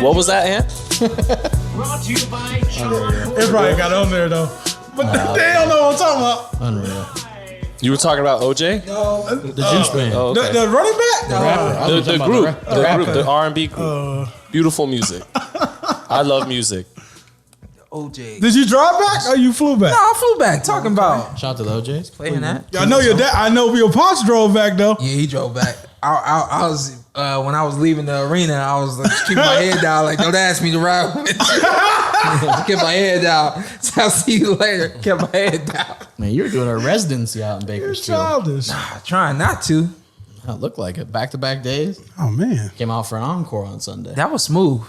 What was that, Ant? Brought to you by Shawn Porter. It probably got on there though. But they don't know what I'm talking about. Unreal. You were talking about OJ? No. The Juice Man. Oh, okay. The running back? The group, the R&B group. Beautiful music. I love music. OJ. Did you drive back or you flew back? No, I flew back. Talking about Shout out to the OJs. playing that. I know your dad. I know your pops drove back though. Yeah, he drove back. I was when I was leaving the arena, I was like keep my head down, like don't ask me to ride with you. Kept my head down. So I'll see you later. Kept my head down. Man, you were doing a residency out in You're Bakersfield. childish. Trying not to. It looked like it. Back-to-back days. Oh man. Came out for an encore on Sunday. That was smooth.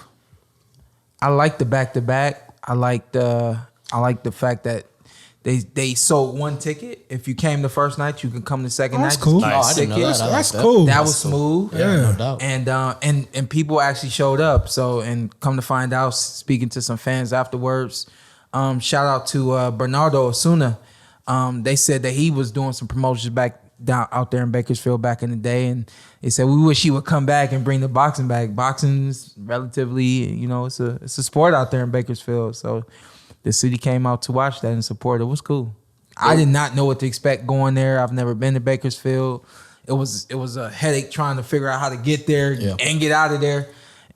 I like the back to back. I like the fact that they sold one ticket. If you came the first night, you can come the second night. That's cool. Just keep Oh, the I didn't know ticket. that. I like That's that. cool. That was smooth. Yeah, no doubt. And people actually showed up. So and come to find out, speaking to some fans afterwards, shout out to Bernardo Osuna. They said that he was doing some promotions back down out there in Bakersfield back in the day, and they said we wish he would come back and bring the boxing back. Boxing's relatively, it's a sport out there in Bakersfield. So the city came out to watch that and support it. It was cool. I did not know what to expect going there. I've never been to Bakersfield. It was a headache trying to figure out how to get there and get out of there.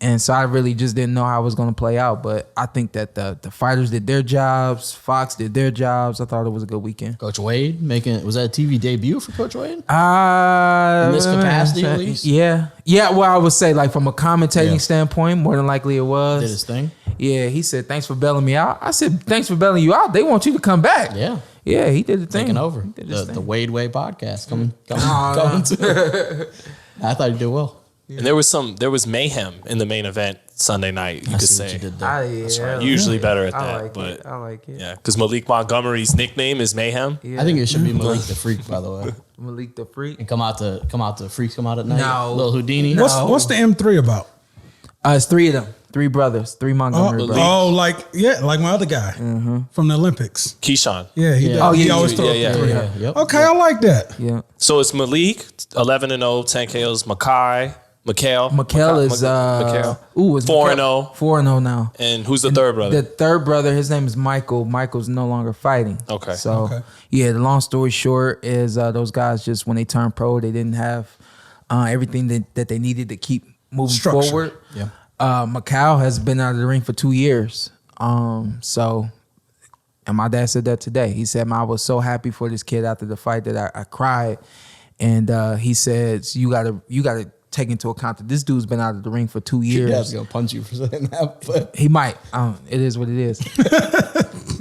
And so I really just didn't know how it was going to play out. But I think that the fighters did their jobs. Fox did their jobs. I thought it was a good weekend. Coach Wade was that a TV debut for Coach Wade? In This capacity, at least? Yeah. Well, I would say like from a commentating standpoint, more than likely it was. Did his thing. Yeah, he said, thanks for bailing me out. I said, thanks for bailing you out. They want you to come back. Yeah. Yeah, he did the thing. Taking over. He did his The thing. Wade Way podcast coming to I thought he did well. And there was mayhem in the main event Sunday night. You I could see what say. you did there. That's right. Usually better at I that, like but it. I like it. yeah, because Maliek Montgomery's nickname is Mayhem. Yeah. I think it should be Maliek the Freak, by the way. Maliek the Freak. And come out the freaks come out at night. No. Little Houdini. No. What's the M3 about? It's three of them. Three brothers. Three Montgomery brothers. Like my other guy from the Olympics. Keyshawn. Yeah, he Yeah. does. Oh, He yeah, always yeah, throws yeah, the three. Yeah. Yep. Okay, I like that. Yeah. So it's Maliek, 11-0, 10 KOs. Mikhail. Mikhail is Mikhail. it's 4-0. 4-0 now. And who's the third brother? The third brother, his name is Michael. Michael's no longer fighting. Okay. So yeah, the long story short is those guys just when they turned pro, they didn't have everything that they needed to keep moving Structure. forward. Yeah. Mikhail has been out of the ring for 2 years. And my dad said that today. He said, I was so happy for this kid after the fight that I cried. And he said, you gotta take into account that this dude's been out of the ring for 2 years. Your dad's gonna punch you for saying that, but He might. It is what it is.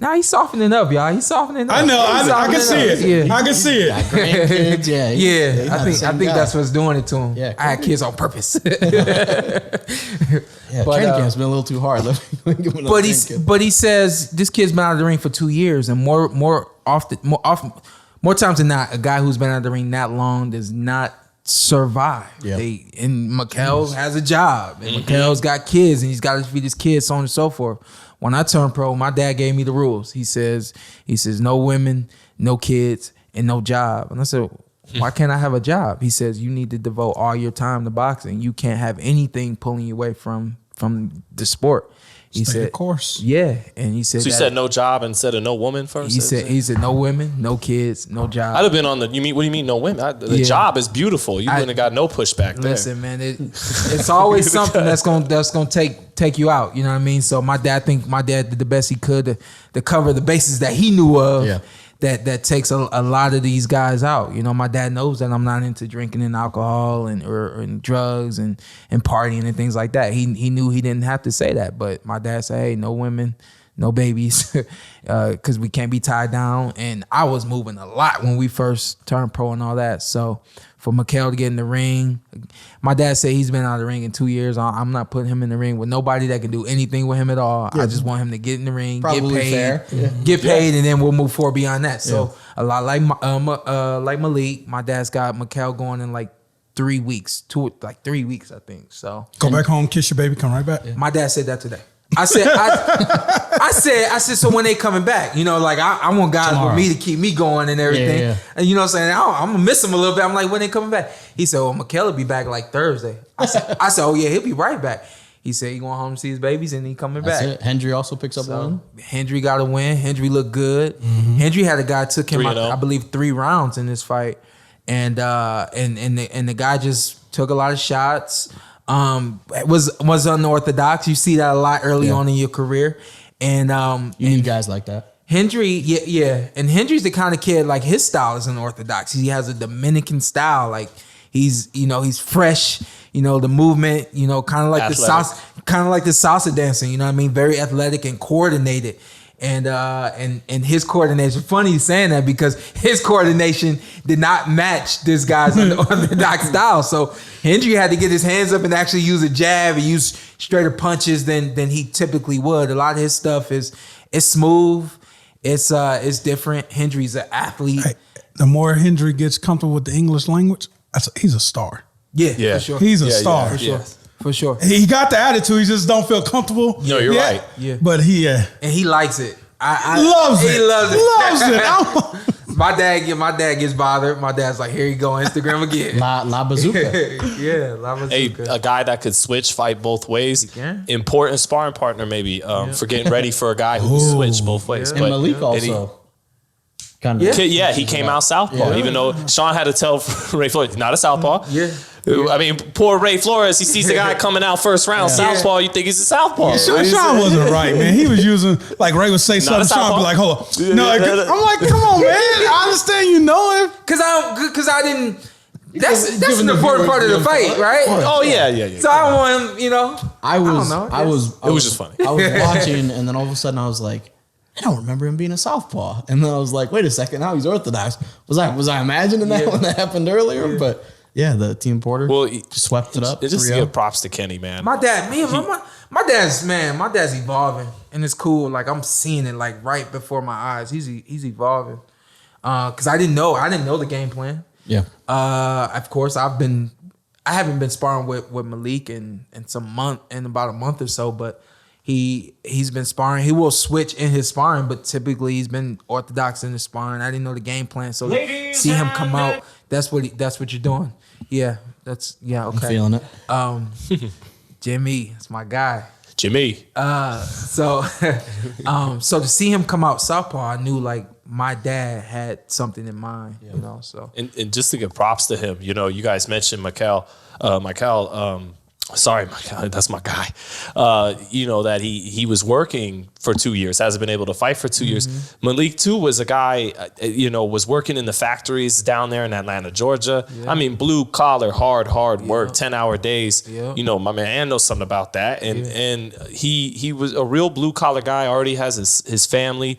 Nah, he's softening up, y'all. He's softening up. I know. He's I can softening see it. up. Yeah. I can see it. grandkids, yeah. Yeah, I think that's what's doing it to him. Yeah, I had kids on purpose. Yeah, But, training camp's been a little too hard. Let me give him another but training camp. he says this kid's been out of the ring for 2 years, and more times than not, a guy who's been out of the ring that long does not survive. Yeah. And Mikhail has a job, and Mikhail's got kids, and he's got to feed his kids, so on and so forth. When I turned pro, my dad gave me the rules. He says no women, no kids, and no job. And I said, why can't I have a job? He says you need to devote all your time to boxing. You can't have anything pulling you away from the sport. He Stay the said, course. yeah, and he said. So you that- said no job instead of no woman first? He said no women, no kids, no job. I'd have been on what do you mean no women? The Yeah. job is beautiful. You wouldn't have got no pushback there. Listen, man, it's always something that's gonna take you out. You know what I mean? So my dad did the best he could to cover the bases that he knew of. Yeah. That takes a lot of these guys out. You know, my dad knows that I'm not into drinking and alcohol and drugs and partying and things like that. He knew he didn't have to say that, but my dad said, hey, no women, no babies, because we can't be tied down. And I was moving a lot when we first turned pro and all that. So for Mikhail to get in the ring, my dad said he's been out of the ring in 2 years. I'm not putting him in the ring with nobody that can do anything with him at all. I just want him to get in the ring, Probably get paid, fair. get paid, and then we'll move forward beyond that. So a lot like Maliek, my dad's got Mikhail going in like 3 weeks, 3 weeks, I think. So Go back home, kiss your baby, come right back. my dad said that today. I said, so when they coming back, you know, like I want guys Tomorrow. with me to keep me going and everything. Yeah. And you know what I'm saying? I'm gonna miss him a little bit. I'm like, when they coming back? He said, well, Mikhail will be back like Thursday. I said, oh yeah, he'll be right back. He said he going home to see his babies and he coming That's back. it. Hendry also picks up a win. Hendry got a win. Hendry looked good. Hendry had a guy took him, I believe, 3 rounds in this fight, and the guy just took a lot of shots. Was unorthodox. You see that a lot early on in your career, and You need guys like that. Hendry, yeah, and Hendry's the kind of kid like his style is unorthodox. He has a Dominican style, like he's fresh. The movement, kind of like the salsa dancing. You know what I mean? Very athletic and coordinated. And his coordination. Funny you saying that because his coordination did not match this guy's unorthodox style. So Hendry had to get his hands up and actually use a jab and use straighter punches than he typically would. A lot of his stuff is smooth. It's different. Hendry's an athlete. Hey, the more Hendry gets comfortable with the English language, he's a star. Yeah, for sure. He's a star. For sure. For sure. He got the attitude. He just don't feel comfortable. No, you're right. Yeah. But he and he likes it. loves it. He loves it. Loves it. My dad gets bothered. My dad's like, here you go, Instagram again. La Bazooka. Yeah, La Bazooka. A guy that could fight both ways. He can. Important sparring partner, maybe, for getting ready for a guy who can switch both ways. And Maliek also. Kind of. Yeah, he came out southpaw, even though Shawn had to tell Ray Flores, not a southpaw. Yeah. I mean, poor Ray Flores, he sees the guy coming out first round, southpaw, you think he's a southpaw. Sean wasn't right, man. He was using, like Ray would say something, Sean would be like, hold on. No, I'm like, come on, man. I understand you know him. Cause I didn't. That's an important part of the fight, right? Oh yeah. So I want him, I was It was just funny. I was watching, and then all of a sudden I was like, I don't remember him being a southpaw. And then I was like, wait a second, now he's orthodox. Was I imagining that when that happened earlier? But yeah, the Team Porter swept it up. Just to give props to Kenny, man. my dad's evolving, and it's cool. Like I'm seeing it like right before my eyes. He's evolving. Cause I didn't know the game plan. Yeah. Of course I haven't been sparring with Maliek in about a month or so, but he's been sparring. He will switch in his sparring, but typically he's been orthodox in his sparring. I didn't know the game plan, so to see him come out, that's what you're doing. Yeah, okay. I'm feeling it. Jimmy, it's my guy. Jimmy. So to see him come out southpaw, I knew like my dad had something in mind, So And just to give props to him, you guys mentioned Michael. Sorry, that's my guy. That he was working for 2 years, hasn't been able to fight for 2 years. Maliek too was a guy, was working in the factories down there in Atlanta, Georgia. Yeah. I mean, blue collar, hard work, 10-hour days. Yeah. My man Ann knows something about that, and he was a real blue collar guy. Already has his family,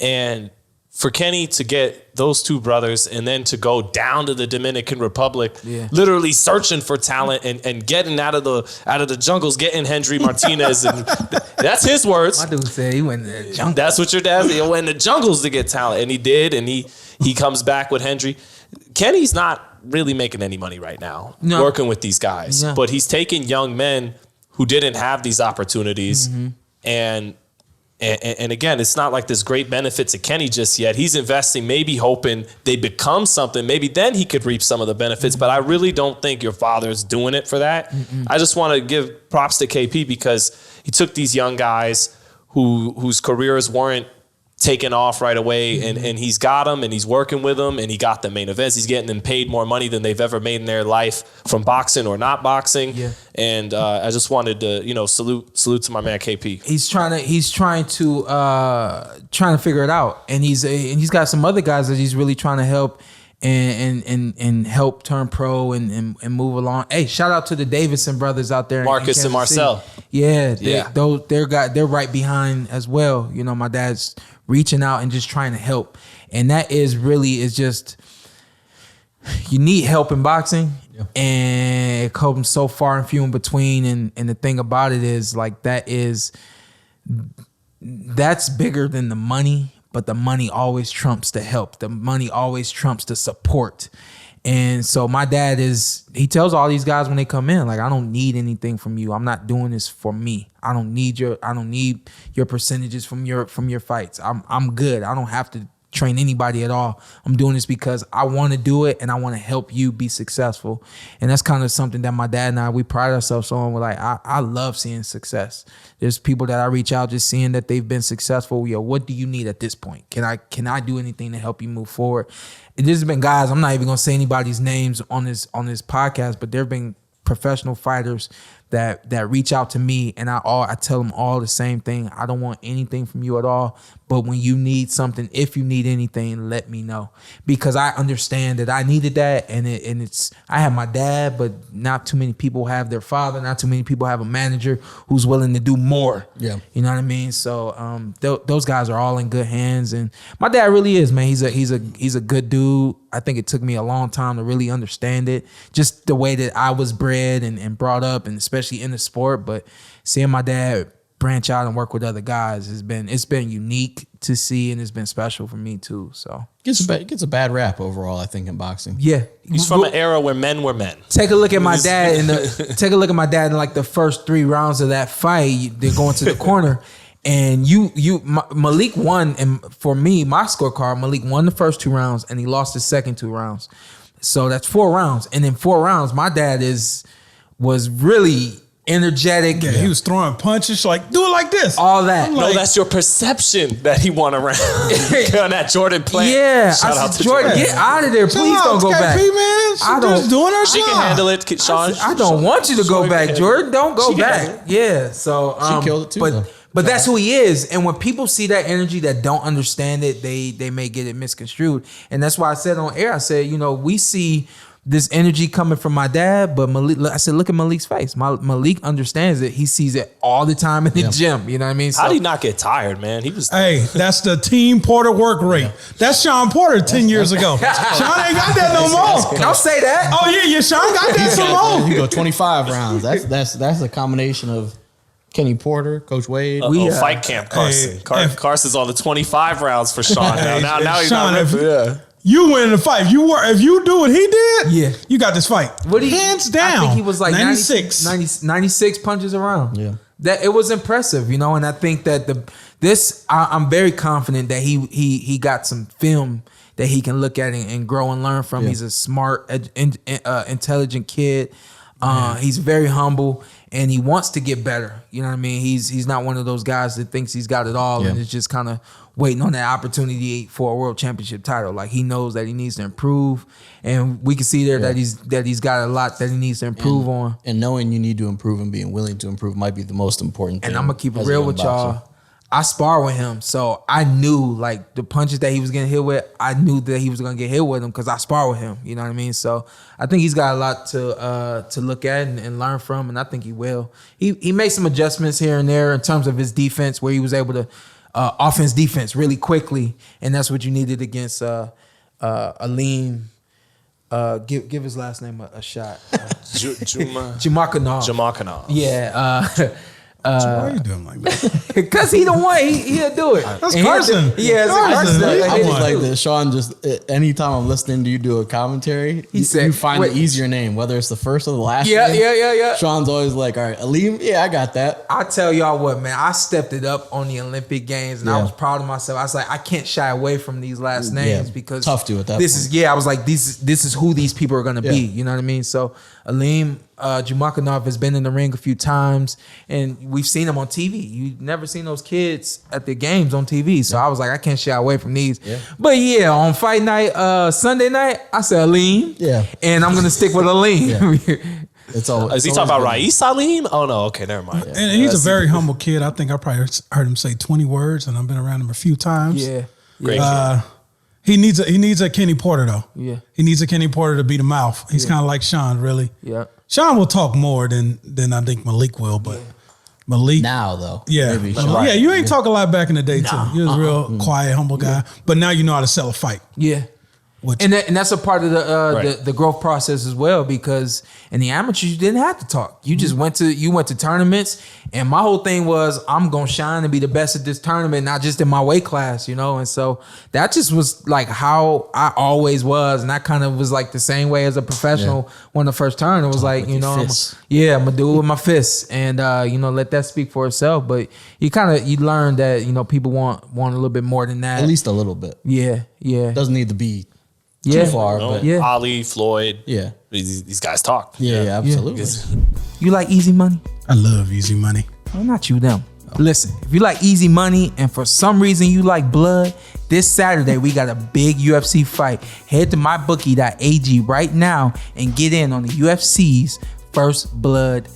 and for Kenny to get those two brothers and then to go down to the Dominican Republic, literally searching for talent and getting out of the jungles, getting Hendry Martinez, and that's his words. My dude said he went in the jungle. That's what your dad said. He went in the jungles to get talent, and he did, and he comes back with Hendry. Kenny's not really making any money right now working with these guys, but he's taking young men who didn't have these opportunities and again, it's not like there's great benefit to Kenny just yet. He's investing, maybe hoping they become something. Maybe then he could reap some of the benefits. But I really don't think your father's doing it for that. I just want to give props to KP because he took these young guys whose careers weren't taken off right away, and he's got them, and he's working with them, and he got the main events. He's getting them paid more money than they've ever made in their life from boxing or not boxing. Yeah. And I just wanted to, salute to my man KP. He's trying to figure it out, and he's got some other guys that he's really trying to help and help turn pro and move along. Hey, shout out to the Davidson brothers out there, Marcus and Marcel. City. They're right behind as well. My dad's reaching out and just trying to help, and that is just you need help in boxing, and it comes so far and few in between. And the thing about it is like that's bigger than the money. But the money always trumps the help. The money always trumps the support. And so my dad he tells all these guys when they come in, like, I don't need anything from you. I'm not doing this for me. I don't need your percentages from your fights. I'm good. I don't have to train anybody at all. I'm doing this because I want to do it and I want to help you be successful. And that's kind of something that my dad and we pride ourselves on. We're like, I love seeing success. There's people that I reach out just seeing that they've been successful. Yo, what do you need at this point? Can I do anything to help you move forward? And there's been guys, I'm not even gonna say anybody's names on this podcast, but there have been professional fighters that reach out to me, and I tell them all the same thing. I don't want anything from you at all, but when you need something, if you need anything, let me know, because I understand that I needed that, and it's I have my dad, but not too many people have their father. Not too many people have a manager who's willing to do more. Yeah, you know what I mean. So those guys are all in good hands, and my dad really is, man. He's a good dude. I think it took me a long time to really understand it, just the way that I was bred and brought up, and especially in the sport. But seeing my dad branch out and work with other guys it's been unique to see, and it's been special for me too. So gets a bad rap overall, I think, in boxing. Yeah, he's from an era where men were men. Take a look at my dad in like the first 3 rounds of that fight. They're going to the corner. And Maliek won, and for me, my scorecard, Maliek won the first 2 rounds, and he lost the second 2 rounds. So that's 4 rounds. And in 4 rounds, my dad was really energetic. Yeah, he was throwing punches like, do it like this. All that. No, that's your perception that he won a round. On that Jordan play. Yeah. Shout out to Jordan. Get out of there. Please don't go back. Man. I don't. Doing her she job. can handle it, Shawn. I don't want you to go back, Jordan. Don't go back. Yeah. So she killed it too, But that's who he is. And when people see that energy that don't understand it, they may get it misconstrued. And that's why I said on air, I said, we see this energy coming from my dad, but Maliek, I said, look at Maliek's face. Maliek understands it. He sees it all the time in the gym. You know what I mean? How did he not get tired, man? He was. Hey, that's the Team Porter work rate. That's Shawn Porter 10 years ago. Shawn ain't got that no more. Don't say that. Oh yeah, Shawn got that some more. You go 25 rounds. That's a combination of Kenny Porter, Coach Wade. Fight camp, Carson. Carson's on the 25 rounds for Shawn now. Now he's Shawn, not. You win the fight. If you do what he did, you got this fight. Hands down. I think he was like 96. 96 punches around. Yeah. That it was impressive, and I think that I'm very confident that he got some film that he can look at and grow and learn from. Yeah. He's a smart, intelligent kid. He's very humble, and he wants to get better. You know what I mean? He's not one of those guys that thinks he's got it all and is just kind of waiting on that opportunity for a world championship title. Like, he knows that he needs to improve, and we can see there that he's got a lot that he needs to improve on. And knowing you need to improve and being willing to improve might be the most important thing. And I'm gonna keep it real with y'all. I spar with him, so I knew, like, the punches that he was getting hit with, I knew that he was gonna get hit with them because I spar with him. You know what I mean? So I think he's got a lot to look at and learn from, and I think he will. He made some adjustments here and there in terms of his defense, where he was able to offense defense really quickly, and that's what you needed against Aleem. Give his last name a shot. Jumakanov. Yeah. Why are you doing like that? Because he the one, he'll do it. That's Carson. Carson. I was like this. Shawn, just anytime I'm listening to you do a commentary, you find an easier name, whether it's the first or the last name. Yeah. Shawn's always like, all right, Aleem, I got that. I tell y'all what, man, I stepped it up on the Olympic Games, and I was proud of myself. I was like, I can't shy away from these last names because tough to at that point. I was like, this is who these people are going to be. You know what I mean? So Aleem Jumakanov has been in the ring a few times, and we've seen him on TV. You've never seen those kids at the games on TV. So I was like, I can't shy away from these. Yeah. But on fight night, Sunday night, I said Aleem. Yeah. And I'm going to stick with Aleem. Is he talking about Ruiz Aleem? Oh, no. Okay, never mind. And he's a very humble kid. I think I probably heard him say 20 words, and I've been around him a few times. Yeah. Great kid. He needs a Kenny Porter, though. Yeah. He needs a Kenny Porter to beat him out. He's kind of like Shawn, really. Yeah. Shawn will talk more than I think Maliek will, but Maliek now though. Yeah. Yeah, you ain't talk a lot back in the day too. You was a real quiet, humble guy. But now you know how to sell a fight. Yeah. And that's a part of the growth process as well, because in the amateurs you didn't have to talk. You just went to tournaments, and my whole thing was I'm gonna shine and be the best at this tournament, not just in my weight class, And so that just was like how I always was, and that kind of was like the same way as a professional when the first turn. It was like I'm gonna do it with my fists, and let that speak for itself. But you learn that people want a little bit more than that, at least a little bit. Yeah. It doesn't need to be too far, but Ali, Floyd, these guys talk. Yeah, absolutely. You like easy money? I love easy money. Well, not you, them. Listen, if you like easy money and for some reason you like blood, this Saturday we got a big UFC fight. Head to MyBookie.ag right now and get in on the UFC's First Blood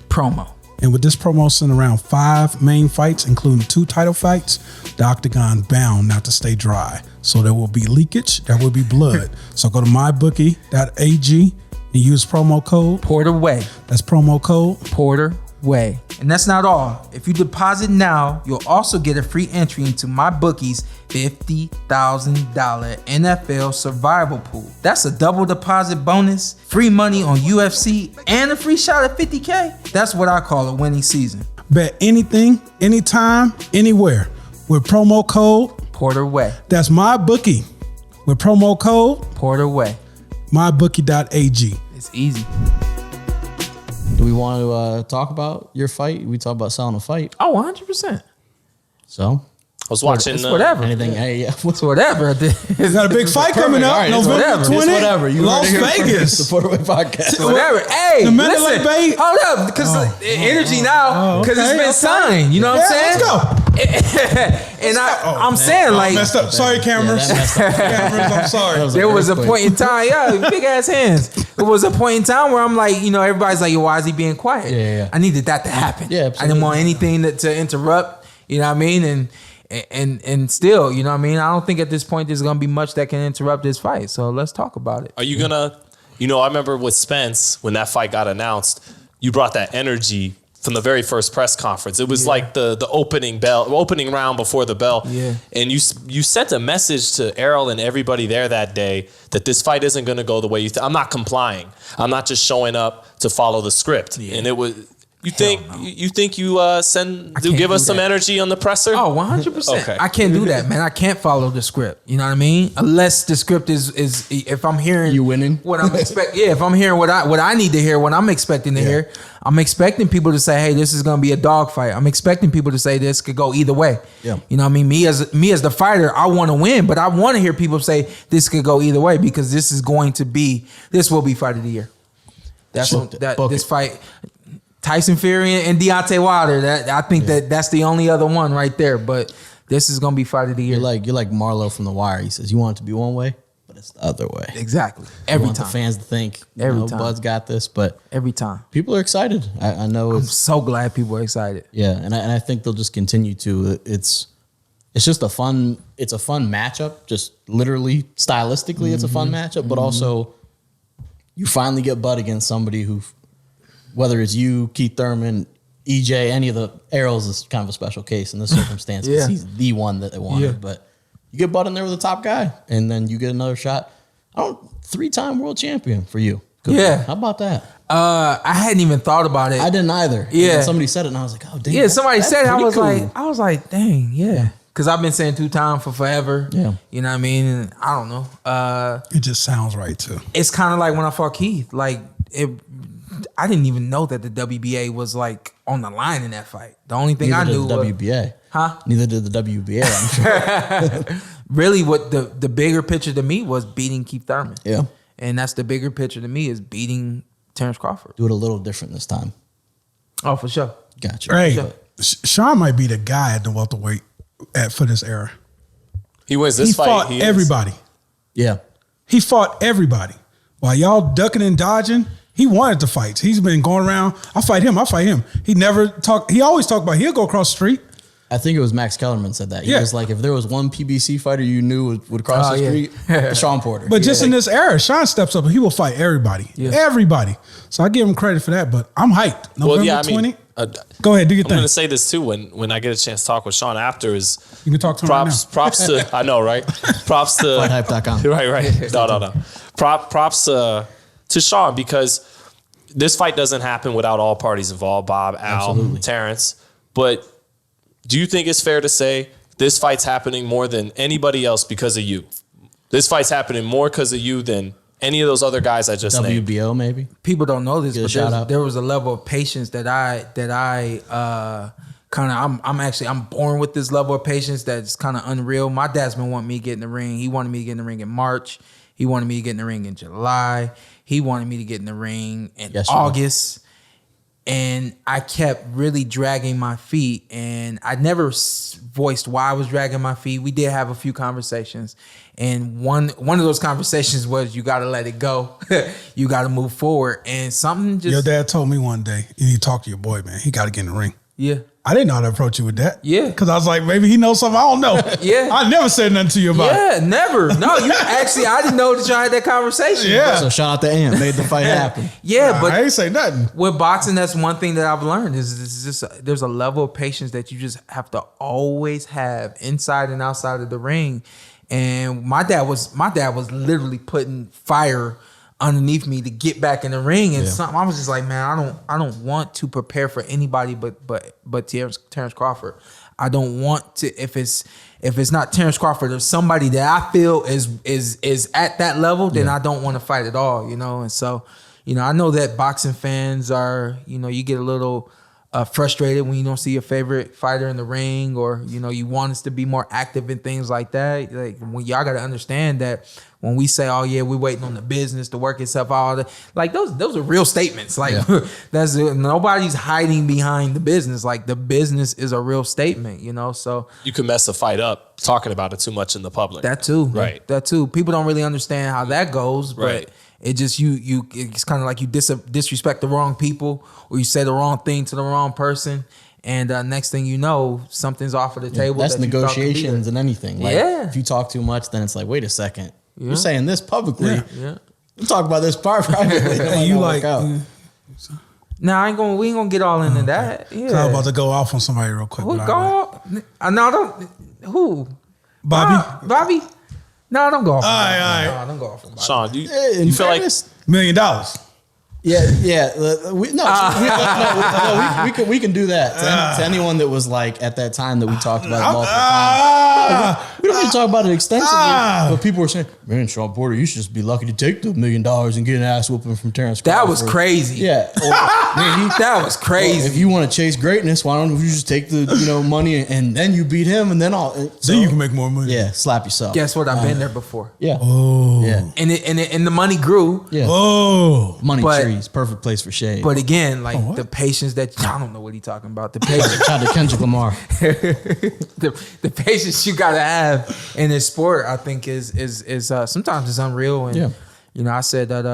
promo. And with this promo centered around 5 main fights, including 2 title fights, the octagon bound not to stay dry. So there will be leakage, there will be blood. So go to MyBookie.ag and use promo code PorterWay. That's promo code PorterWay. And that's not all. If you deposit now, you'll also get a free entry into MyBookie's $50,000 NFL survival pool. That's a double deposit bonus, free money on UFC, and a free shot at $50K. That's what I call a winning season. Bet anything, anytime, anywhere with promo code PorterWay. That's MyBookie with promo code PorterWay. MyBookie.ag. It's easy. Do we want to talk about your fight? We talk about selling a fight. Oh, 100%. So? I was watching whatever. Anything? What's whatever. It's got a big fight coming up. Right, November 20th. Whatever. You Las Vegas. The Porterway podcast. Whatever. Hey, The Mandalay listen. Bay. Hold up, because energy now, because it's been signed. You know what I'm saying? Let's go. And I'm saying, like, messed up. Sorry, cameras. Cameras, I'm sorry. there was a point in time, big ass hands. There was a point in time where I'm like, everybody's like, why is he being quiet? Yeah. I needed that to happen. Yeah, absolutely. I didn't want anything to interrupt. You know what I mean? And still, you know what I mean? I don't think at this point there's gonna be much that can interrupt this fight. So let's talk about it. Are you gonna? I remember with Spence when that fight got announced, you brought that energy from the very first press conference. It was like the opening round before the bell. Yeah. And you sent a message to Errol and everybody there that day that this fight isn't going to go the way you think. I'm not complying. I'm not just showing up to follow the script. Yeah. And it was. You think you give us some energy on the presser? Oh, 100%. Okay. I can't do that, man. I can't follow the script. You know what I mean? Unless the script is if I'm hearing you winning what I'm expecting. Yeah, if I'm hearing what I need to hear, what I'm expecting to hear, I'm expecting people to say, "Hey, this is gonna be a dogfight." I'm expecting people to say this could go either way. Yeah. You know what I mean? Me as the fighter, I want to win, but I want to hear people say this could go either way because this will be fight of the year. This fight. Tyson Fury and Deontay Wilder. I think that's the only other one right there. But this is gonna be fight of the year. You're like Marlo from The Wire. He says you want it to be one way, but it's the other way. Exactly. Every time the fans to think every time Bud's got this, but every time people are excited. I know. I'm so glad people are excited. Yeah, and I think they'll just continue to. It's just a fun matchup. Just literally stylistically, it's a fun matchup. But also, you finally get Bud against somebody who. Whether it's you, Keith Thurman, EJ, any of the Errol's is kind of a special case in this circumstance because he's the one that they wanted. Yeah. But you get Bud in there with the top guy, and then you get another shot. 3-time world champion for you. Yeah. How about that? I hadn't even thought about it. I didn't either. Yeah. And somebody said it, and I was like, oh, damn. Yeah, somebody said it. I was cool. like, dang, yeah. Because I've been saying 2-time for forever. Yeah. You know what I mean? And I don't know. It just sounds right, too. It's kind of like when I fought Keith. I didn't even know that the WBA was like on the line in that fight. The only thing I knew was WBA. Huh? Neither did the WBA, I'm sure. Really, what the bigger picture to me was beating Keith Thurman. Yeah. And that's the bigger picture to me is beating Terence Crawford. Do it a little different this time. Oh, for sure. Gotcha. Hey, Shawn might be the guy at the welterweight for this era. He wins this fight. Fought everybody. Yeah. He fought everybody. While y'all ducking and dodging, he wanted to fight. He's been going around. I fight him. He always talked about he'll go across the street. I think it was Max Kellerman said that. He was like, if there was one PBC fighter you knew would cross the street, Shawn Porter. But just in this era, Shawn steps up and he will fight everybody. Yeah. Everybody. So I give him credit for that, but I'm hyped. November 20. Go ahead, do your I'm thing. going to say this too when I get a chance to talk with Shawn after is You can talk to him right now. props to I know, right? Props to FightHype.com. Right. No. Props to Shawn, because this fight doesn't happen without all parties involved, Bob, Al, Absolutely. Terence. But do you think it's fair to say this fight's happening more than anybody else because of you? This fight's happening more because of you than any of those other guys I just named. WBO maybe. People don't know this, Get a but shout out. there was a level of patience that I I'm born with this level of patience that's kind of unreal. My dad's been wanting me to get in the ring. He wanted me to get in the ring in March. He wanted me to get in the ring in July. He wanted me to get in the ring in August. And I kept really dragging my feet, and I never voiced why I was dragging my feet. We did have a few conversations, and one of those conversations was, you got to let it go. You got to move forward. And something just... Your dad told me one day, you need to talk to your boy, man. He got to get in the ring. Yeah. I didn't know how to approach you with that. Yeah. Because I was like, maybe he knows something I don't know. Yeah. I never said nothing to you about it. Yeah, never. No, you actually, I didn't know that y'all had that conversation. Yeah. So shout out to Ant, made the fight happen. Yeah, but I ain't say nothing. with boxing, that's one thing that I've learned is just there's a level of patience that you just have to always have inside and outside of the ring. And my dad was literally putting fire underneath me to get back in the ring, and something I was just like, man, I don't want to prepare for anybody but Terence Crawford. I don't want to, if it's not Terence Crawford or somebody that I feel is at that level, then I don't want to fight at all, you know. And so, you know, I know that boxing fans are, you know, you get a little frustrated when you don't see your favorite fighter in the ring, or, you know, you want us to be more active in things like that. Like, when y'all got to understand that when we say, oh yeah, we're waiting on the business to work itself out, like those are real statements. Like that's nobody's hiding behind the business. Like, the business is a real statement, you know. So You can mess a fight up talking about it too much in the public. that too, Right. That too. People don't really understand how that goes, but Right. it just it's kind of like you disrespect the wrong people, or you say the wrong thing to the wrong person, and next thing you know, something's off of the table. That's that you thought could be negotiations there. and anything. Like, if you talk too much, then it's like, wait a second. You're saying this publicly. Yeah. We'll talk about this privately. And you like, Nah, we ain't gonna get all into that. Yeah. I was about to go off on somebody real quick. Who but go? I like- No, don't. Who? Bobby? Bobby? No, don't go off. All right. No, don't go off. On Bobby. Sean, you In feel like fairness, $1 million. We can do that to anyone that was like at that time that we talked about it multiple times. We don't need to talk about it extensively, but people were saying, "Man, Shawn Porter, you should just be lucky to take the $1 million and get an ass whooping from Terence Crawford." That was crazy. Yeah, man, That was crazy. Well, if you want to chase greatness, why don't you just take the money and then you beat him and then all? Then you can make more money. Yeah, slap yourself. Guess what? I've been there before. Yeah. Oh. Yeah. And the money grew. Yeah. Oh. Money But- trees, perfect place for shade. But again, like what? the patience that I don't know what he's talking about. The patience, Shout out to Kendrick Lamar. the patience you gotta have in this sport, I think is sometimes it's unreal. And you know, I said that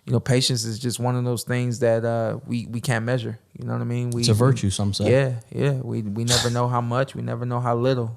you know, patience is just one of those things that we can't measure. You know what I mean? It's a virtue, some say. Yeah. We never know how much. We never know how little.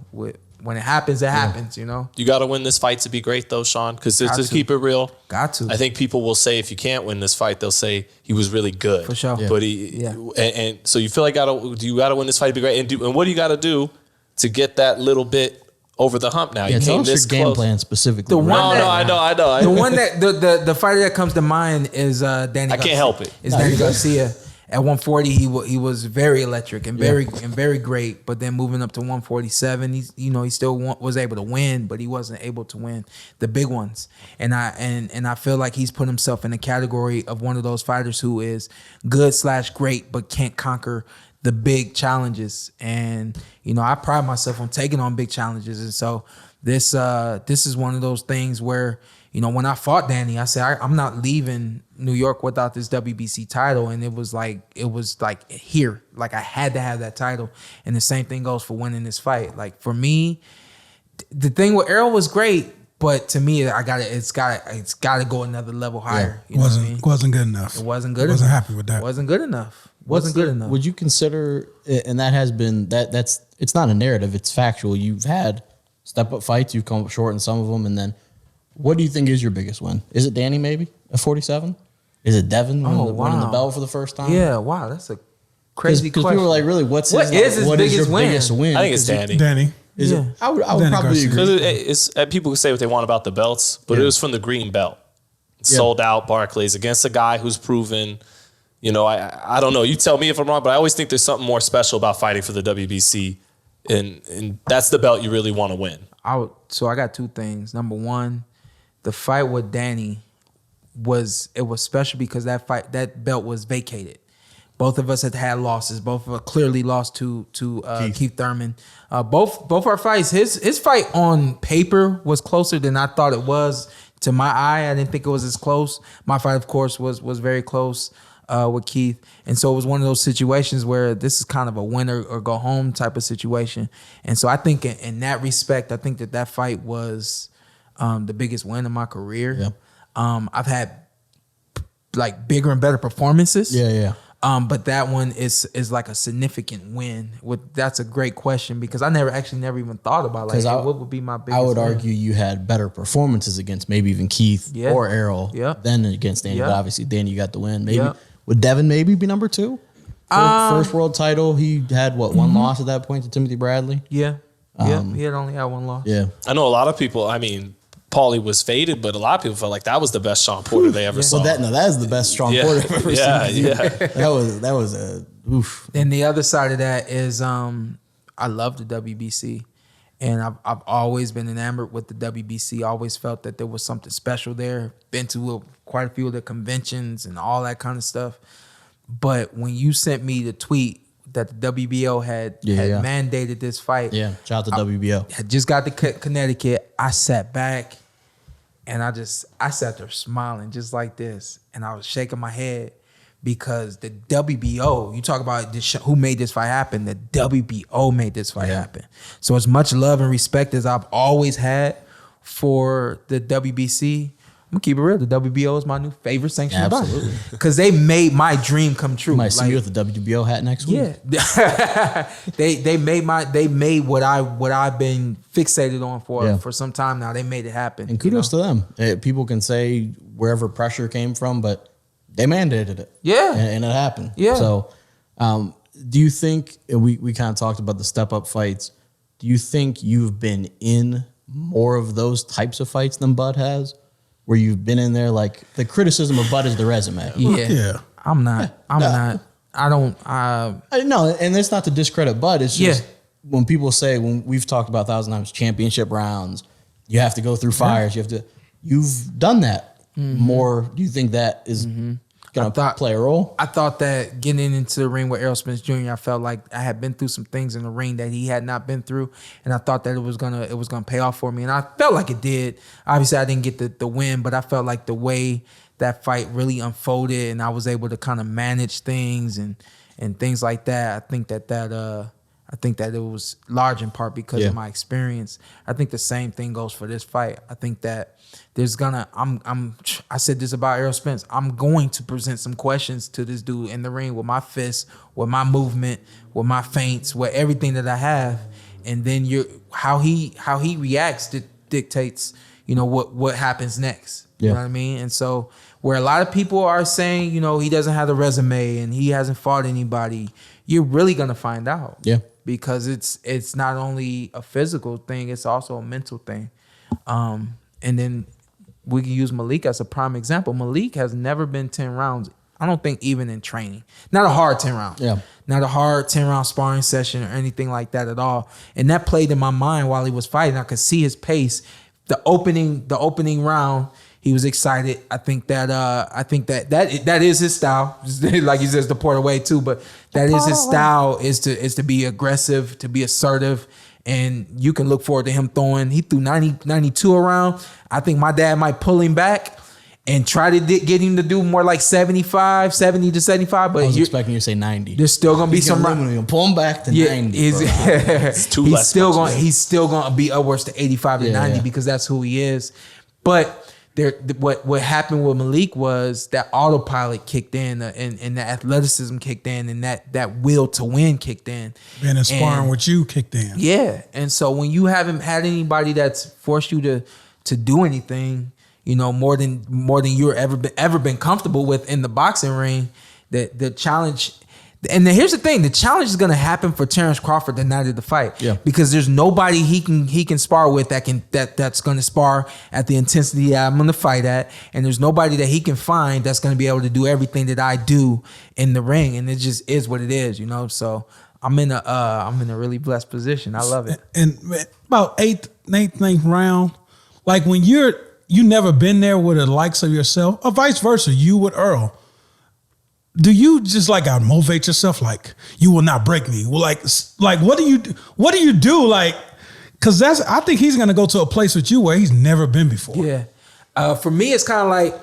When it happens, it happens. You know. you got to win this fight to be great, though, Sean. Because to to. keep it real, Got to. I think people will say if you can't win this fight, they'll say he was really good. For sure. But Yeah. and so you feel like you got to win this fight to be great, and what do you got to do to get that little bit over the hump now? Yeah, you tell came us your this game close. plan specifically. The one No, that- I know. The one that the fighter that comes to mind is Danny. I can't help it. Is Danny Garcia. At 140, he was very electric and very great. But then moving up to 147, he still was able to win, but he wasn't able to win the big ones. And I feel like he's put himself in the category of one of those fighters who is good/great, but can't conquer the big challenges. And I pride myself on taking on big challenges. And so this is one of those things where, when I fought Danny, I said, I'm not leaving New York without this WBC title. And it was like here, like I had to have that title. And the same thing goes for winning this fight. Like for me, the thing with Errol was great, but to me, it's gotta go another level higher. You know what I mean? Wasn't good enough. It wasn't good Wasn't enough. happy with that. Wasn't good enough. Wasn't good enough. Would you consider, and that has been, that's it's not a narrative, it's factual. You've had step-up fights, you've come up short in some of them, and then what do you think is your biggest win? Is it Danny maybe, at 47? Is it Devin winning the belt for the first time? Yeah, wow, that's a Crazy Because question. people were like, really, what is his biggest win? biggest win? I think it's Danny. Danny. Is it? I would Danny probably Garcia. agree. Because people can say what they want about the belts, but it was from the green belt. Sold out Barclays against a guy who's proven, I don't know. You tell me if I'm wrong, but I always think there's something more special about fighting for the WBC, and that's the belt you really want to win. So I got two things. Number one, the fight with Danny was special because that belt was vacated. Both of us had losses. Both of us clearly lost to Keith Thurman. Both our fights. His fight on paper was closer than I thought it was. To my eye, I didn't think it was as close. My fight, of course, was very close with Keith, and so it was one of those situations where this is kind of a win or go home type of situation. And so I think in that respect, I think that fight was the biggest win of my career. Yeah. I've had like bigger and better performances. Yeah. But that one is like a significant win. That's a great question because I never even thought about like what would be my biggest I would win? argue you had better performances against maybe even Keith or Errol than against Danny. But obviously Danny, you got the win. Maybe would Devin maybe be number 2? First world title. He had one loss at that point to Timothy Bradley. Yeah. He had only had one loss. Yeah. I know a lot of people, Paulie was faded, but a lot of people felt like that was the best Shawn Porter they ever saw. That is the best Shawn Porter I've ever seen. Yeah. That was a oof. And the other side of that is I love the WBC. And I've always been enamored with the WBC. Always felt that there was something special there. Been to quite a few of the conventions and all that kind of stuff. But when you sent me the tweet that the WBO had mandated this fight. Yeah, shout out to WBO. I just got to Connecticut. I sat back and I sat there smiling just like this. And I was shaking my head because the WBO, you talk about who made this fight happen, the WBO made this fight happen. So as much love and respect as I've always had for the WBC, I'm gonna keep it real. The WBO is my new favorite sanctioned body because they made my dream come true. You might see me with the WBO hat next week. Yeah, they made what I've been fixated on for some time now. They made it happen. And kudos to them. People can say wherever pressure came from, but they mandated it. Yeah, and it happened. Yeah. So, do you think we kind of talked about the step up fights? Do you think you've been in more of those types of fights than Bud has? Where you've been in there, like the criticism of Bud is the resume. Yeah. I'm not. I don't. No, and it's not to discredit Bud. It's just when people say, when we've talked about 1,000 times, championship rounds, you have to go through fires. You've done that more. Do you think that is going to play a role? I thought that getting into the ring with Errol Spence Jr., I felt like I had been through some things in the ring that he had not been through, and I thought that it was gonna pay off for me, and I felt like it did. Obviously, I didn't get the win, but I felt like the way that fight really unfolded, and I was able to kind of manage things and things like that. I think that it was large in part because of my experience. I think the same thing goes for this fight. I think that I said this about Errol Spence. I'm going to present some questions to this dude in the ring with my fists, with my movement, with my feints, with everything that I have. And then how he reacts dictates, what happens next. You know what I mean? And so where a lot of people are saying, he doesn't have the resume and he hasn't fought anybody, you're really gonna find out. Yeah. Because it's not only a physical thing, it's also a mental thing. And then we can use Maliek as a prime example. Maliek has never been 10 rounds, I don't think, even in training. Not a hard 10 round. Yeah. Not a hard 10-round sparring session or anything like that at all. And that played in my mind while he was fighting. I could see his pace. The opening round, he was excited. I think that is his style. Like he says, the Porter way too, but that is his style is to be aggressive, to be assertive. And you can look forward to him he threw 90, 92 around. I think my dad might pull him back and try to get him to do more like 70 to 75. But I was expecting you to say 90. There's still going to be some... You're going to pull him back to 90. He's still going to be upwards to 85 to 90 because that's who he is. But what happened with Maliek was that autopilot kicked in and the athleticism kicked in and that will to win kicked in. Being in sparring with you kicked in. Yeah. And so when you haven't had anybody that's forced you to do anything, more than you're ever been comfortable with in the boxing ring, the challenge, And then here's the thing: the challenge is going to happen for Terence Crawford the night of the fight, because there's nobody he can spar with that's going to spar at the intensity I'm going to fight at, and there's nobody that he can find that's going to be able to do everything that I do in the ring, and it just is what it is, you know. So I'm in a really blessed position. I love it. And about eighth, ninth round, like when you never been there with the likes of yourself, or vice versa, you with Earl. Do you just like motivate yourself? Like, you will not break me. Well, like what do you do? Like, cause I think he's going to go to a place with you where he's never been before. Yeah. For me, it's kind of like,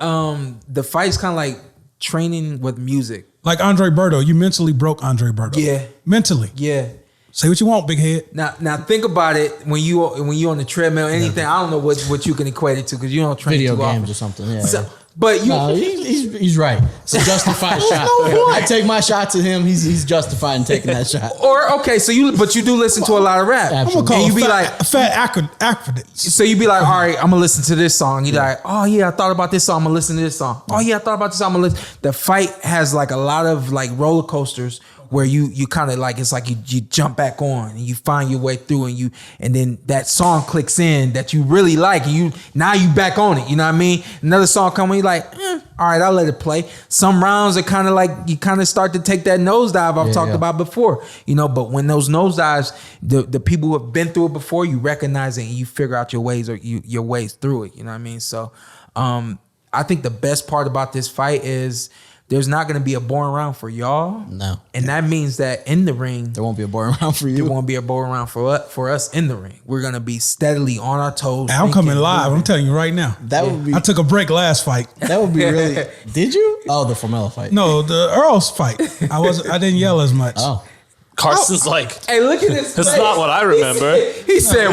the fight's kind of like training with music. Like Andre Berto, you mentally broke Andre Berto. Yeah. Mentally. Yeah. Say what you want, big head. Now think about it when you on the treadmill, anything. I don't know what you can equate it to because you don't train video too games often. or something. Yeah. So, but he's right. It's a justified shot. I take my shot to him. He's justified in taking that shot. Or okay, so you do listen to a lot of rap. I'm gonna call and you be like fat acronyms. So you be like, all right, I'm gonna listen to this song. You're like, oh yeah, I thought about this song. I'm gonna listen to this song. Oh yeah, I thought about this song. I'm gonna listen. The fight has like a lot of like roller coasters where you kind of like, it's like you jump back on and you find your way through and then that song clicks in that you really like and you back on it, you know what I mean? Another song come on, you like, all right, I'll let it play. Some rounds are kind of like, you kind of start to take that nosedive I've talked about before, you know, but when those nosedives, the people who have been through it before, you recognize it and you figure out your ways or your ways through it, you know what I mean? So I think the best part about this fight is there's not going to be a boring round for y'all. No. And that means that in the ring, there won't be a boring round for you. There won't be a boring round for us in the ring. We're going to be steadily on our toes. I'm coming live. I'm telling you right now. That would be. I took a break last fight. That would be really. Did you? Oh, the Formella fight. No, the Earl's fight. I didn't yell as much. Oh. Carson's like, hey, look at this. That's not what I remember. He said,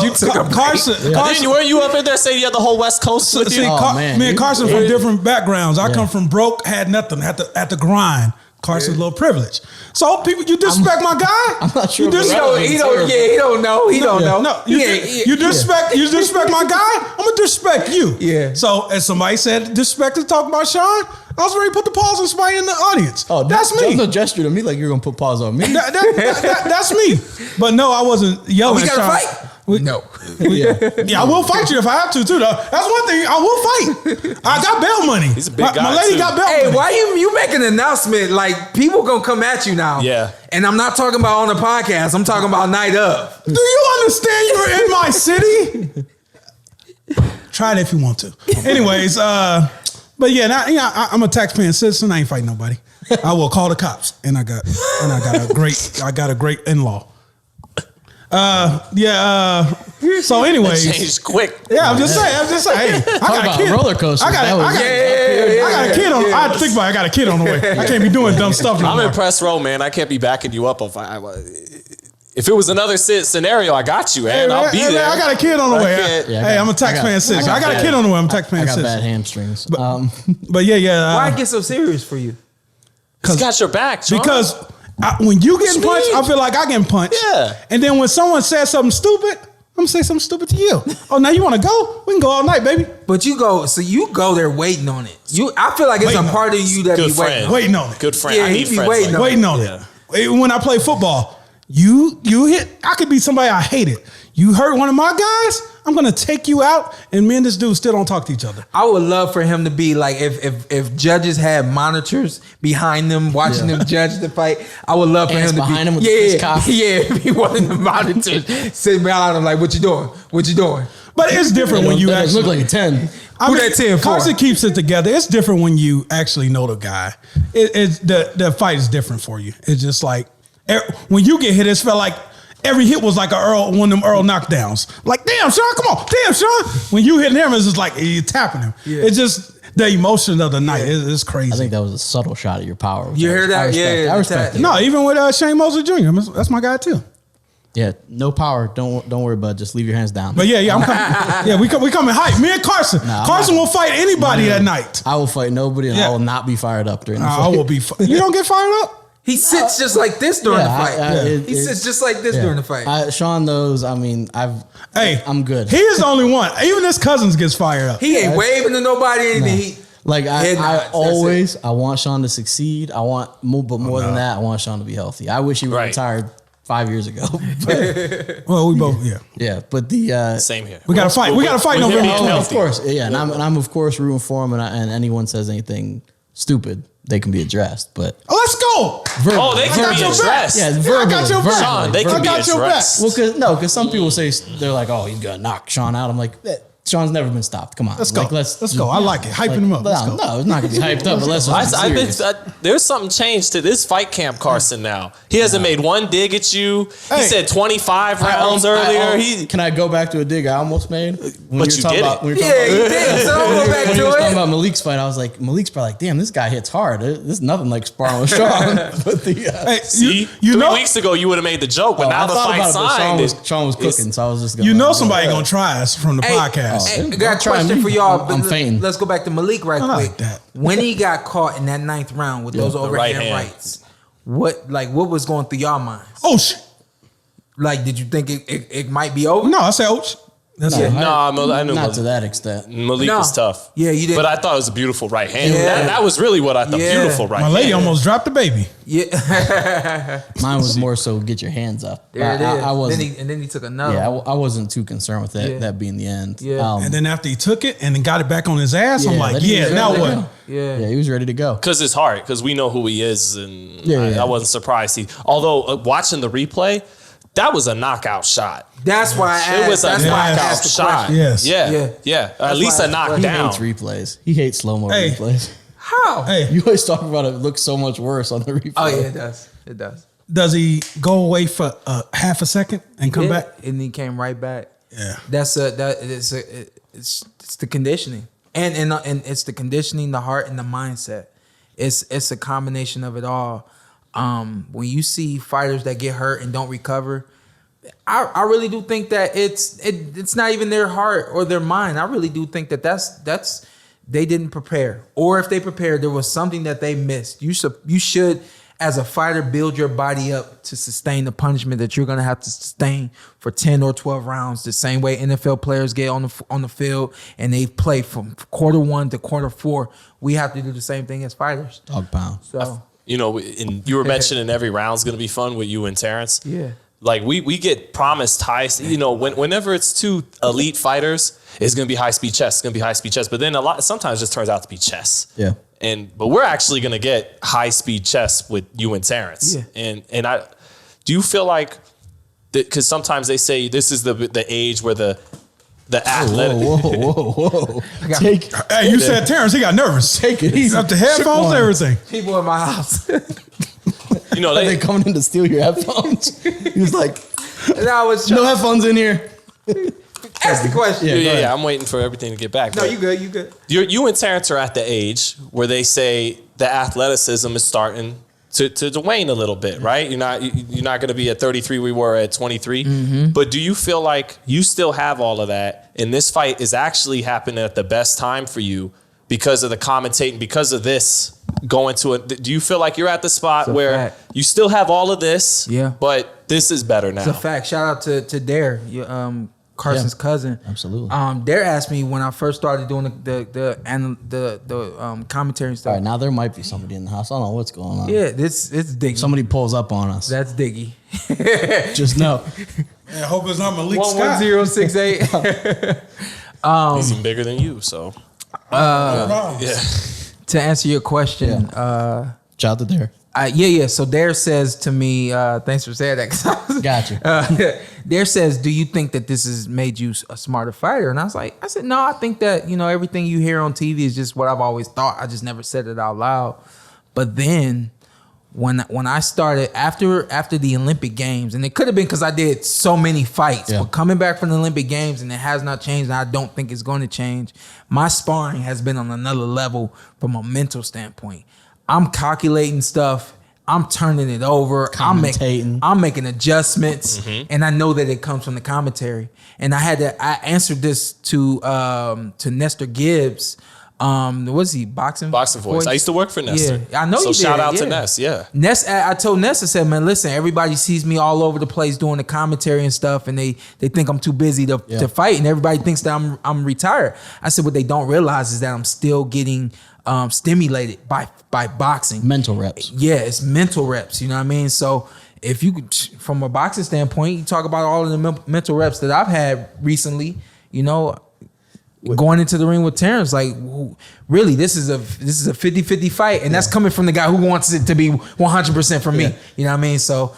you took a Carson. Carson, weren't you up in there saying you had the whole West Coast with you? Me and Carson from different backgrounds. I come from broke, had nothing, had to grind. Carson's a little privilege. So people, you disrespect my guy? I'm not sure. He don't know. He don't know. No, you disrespect my guy? I'm gonna disrespect you. Yeah. So as somebody said, disrespect to talk about Shawn, I was ready to put the pause on somebody in the audience. Oh, that's me. Don't gesture to me like you're gonna put pause on me. That's me. But no, I wasn't yelling at Shawn. Fight? No. I will fight you if I have to too. Though that's one thing. I will fight. I got bail money. He's a big guy. My lady got bail money. Hey, why you make an announcement like people gonna come at you now? Yeah. And I'm not talking about on the podcast. I'm talking about night of. Do you understand you're in my city? Try it if you want to. Anyways, but yeah, I'm a taxpaying citizen. I ain't fighting nobody. I will call the cops, and I got a great in-law. So anyways, changed quick. Yeah, I'm just saying. Hey, I got a kid. Roller coaster. I got a kid on. I think about it, I got a kid on the way. I can't be doing dumb stuff no I'm more. in press row, man. I can't be backing you up. If it was another scenario, I got you, man. I'll be there. I got a kid on the way. I'm a taxpaying citizen. I got a kid on the way. I'm a taxpaying citizen. I got bad hamstrings. But yeah. Why it get so serious for you? He's got your back, Shawn. Because when you getting punched, I feel like I getting punched. Yeah. And then when someone says something stupid, I'm gonna say something stupid to you. Oh, now you want to go? We can go all night, baby. But you go there waiting on it. I feel like it's a part of you that be waiting on it. Good friend. Yeah, he be waiting on it. When I play football, you hit. I could be somebody I hated. You hurt one of my guys, I'm gonna take you out, and me and this dude still don't talk to each other. I would love for him to be like if judges had monitors behind them watching them judge the fight. I would love for him to behind be him with the cop. be one of the monitors sitting behind him like, what you doing? What you doing? But it's different when you actually look like a 10. Who that 10 for? Carson keeps it together. It's different when you actually know the guy. The fight is different for you. It's just like when you get hit, it felt like every hit was like one of them Earl knockdowns. Like, damn, Shawn, come on. Damn, Shawn. When you hit him, it's just like you're tapping him. Yeah. It's just the emotion of the night. It's crazy. I think that was a subtle shot at your power. You hear that? I respect it. No, even with Shane Mosley Jr., that's my guy too. Yeah, no power. Don't worry, bud. Just leave your hands down. But I'm coming. we coming hype. Me and Carson. Carson will fight anybody that night. I will fight nobody, and I will not be fired up during the fight. I will be. You don't get fired up? He sits just like this during the fight. He sits just like this during the fight. Shawn knows. I mean, I'm good. He is the only one. Even his cousins gets fired up. He ain't waving to nobody. Anything. Like Head nods, I want Shawn to succeed. I want more than that, I want Shawn to be healthy. I wish he would retired 5 years ago. Well, we both, yeah. But the same here. we got to fight. We got to fight November 12th. Of course, yeah. And I'm of course rooting for him. And anyone says anything stupid, they can be addressed. But Let's go. Oh, they can be addressed. Yeah, I got your back. Shawn, they can be addressed. Well, because some people say they're like, oh, he's gonna knock Shawn out. I'm like, Shawn's never been stopped. Come on, Let's go. Like, Let's go. I like it. Hyping him up. Let's go. No, it's not gonna be hyped up unless There's something changed to this fight camp, Carson. Now he hasn't made one dig at you. He said 25 rounds earlier. Can I go back to a dig I almost made? But you did it. You did. So I'll go back When to you was it. talking about Malik's fight, I was like, Malik's probably like, damn, this guy hits hard. This is nothing like sparring with Shawn. But Hey, See, you 3 know, weeks ago you would have made the joke, but now the fight signed. Shawn was cooking, so I was just going. you know somebody gonna try us from the podcast. Hey, I Don't got a try question me. for y'all. I'm fainting. Let's go back to Maliek right I quick. like that. When he got caught in that 9th round with those overhand right hand. rights, what was going through y'all minds? Oh shit! Like, did you think it might be over? No, I said ouch. That's it. I knew Not to that extent. Malik was tough. Yeah, you did. But I thought it was a beautiful right hand. Yeah. That was really what I thought. Yeah. Beautiful right My hand. lady almost dropped the baby. Yeah. Mine was more so get your hands up. There it is. I wasn't. Then he took another. Yeah, one. I wasn't too concerned with that. Yeah. That being the end. Yeah. And then after he took it and then got it back on his ass, I'm Yeah, like, then he yeah, was now ready to what? go. Yeah. He was ready to go. Because it's hard. Because we know who he is, and Yeah. I wasn't surprised. Although watching the replay, that was a knockout shot. That's why I asked. It was a that's why I knockout asked the shot. question. Yes. Yeah. At least why a I- knockdown. He hates replays. He hates slow mo Hey. replays. How? Hey, You always talk about it looks so much worse on the replay. Oh yeah, it does. It does. does he go away for half a second and come back? and he came right back. Yeah. It's the conditioning, and it's the conditioning, the heart, and the mindset. It's a combination of it all. When you see fighters that get hurt and don't recover, I really do think that it's not even their heart or their mind. I really do think that's they didn't prepare, or if they prepared, there was something that they missed. You should, as a fighter, build your body up to sustain the punishment that you're gonna have to sustain for 10 or 12 rounds. The same way NFL players get on the field and they play from quarter 1 to quarter 4. We have to do the same thing as fighters. Dog pound. So And you were mentioning every round's going to be fun with you and Terence. yeah. Like we get promised Tyson. Whenever it's two elite fighters, it's going to be high speed chess. It's going to be high speed chess. But then sometimes it just turns out to be chess. Yeah. But we're actually going to get high speed chess with you and Terence. Yeah. And do you feel like, because sometimes they say this is the age where the athletic. Whoa. Take Hey, you said Terrence, he got nervous. Take it He's easy. up to headphones, Shook everything. People in my house. Are they coming in to steal your headphones? He was like, And I was no headphones in here. ask the question. Yeah, I'm waiting for everything to get back. No, But you good. You good. you and Terence are at the age where they say the athleticism is starting to wane a little bit, right? You're not going to be at 33. We were at 23. Mm-hmm. But do you feel like you still have all of that, and this fight is actually happening at the best time for you because of the commentating, because of this going to it? Do you feel like you're at the spot where fact. you still have all of this, Yeah. but this is better now? It's a fact. Shout out to Dare, Carson's cousin. Absolutely. Dare asked me when I first started doing the commentary and stuff. All right, now there might be somebody in the house. I don't know what's going on. Yeah, it's Diggy. Somebody pulls up on us. That's Diggy. Just know. I hope it's not Malik Scott. 11068. He's even bigger than you, so yeah. To answer your question, Shout out to Dare. yeah. So Dare says to me, thanks for saying that. 'cause I was- Gotcha. Dare says, do you think that this has made you a smarter fighter? And I said, no, I think that, everything you hear on TV is just what I've always thought. I just never said it out loud. But then when I started after the Olympic Games, and it could have been because I did so many fights, but coming back from the Olympic Games, and it has not changed, and I don't think it's going to change. My sparring has been on another level from a mental standpoint. I'm calculating stuff. I'm turning it over. Commentating. I'm making adjustments, and I know that it comes from the commentary. And I answered this to Nestor Gibbs. Was he boxing? Boxing Voice. I used to work for Nestor. Yeah, I know so you did. shout out to yeah. Ness. Yeah. I told Ness, I said, man, listen, everybody sees me all over the place doing the commentary and stuff, and they think I'm too busy to fight, and everybody thinks that I'm retired. I said, what they don't realize is that I'm still getting stimulated by boxing. Mental reps. Yeah, it's mental reps. You know what I mean? So if you could, from a boxing standpoint, you talk about all of the mental reps that I've had recently. You know, going into the ring with Terence, like, really, this is a 50-50 fight, and that's coming from the guy who wants it to be 100% from me. You know what I mean? So,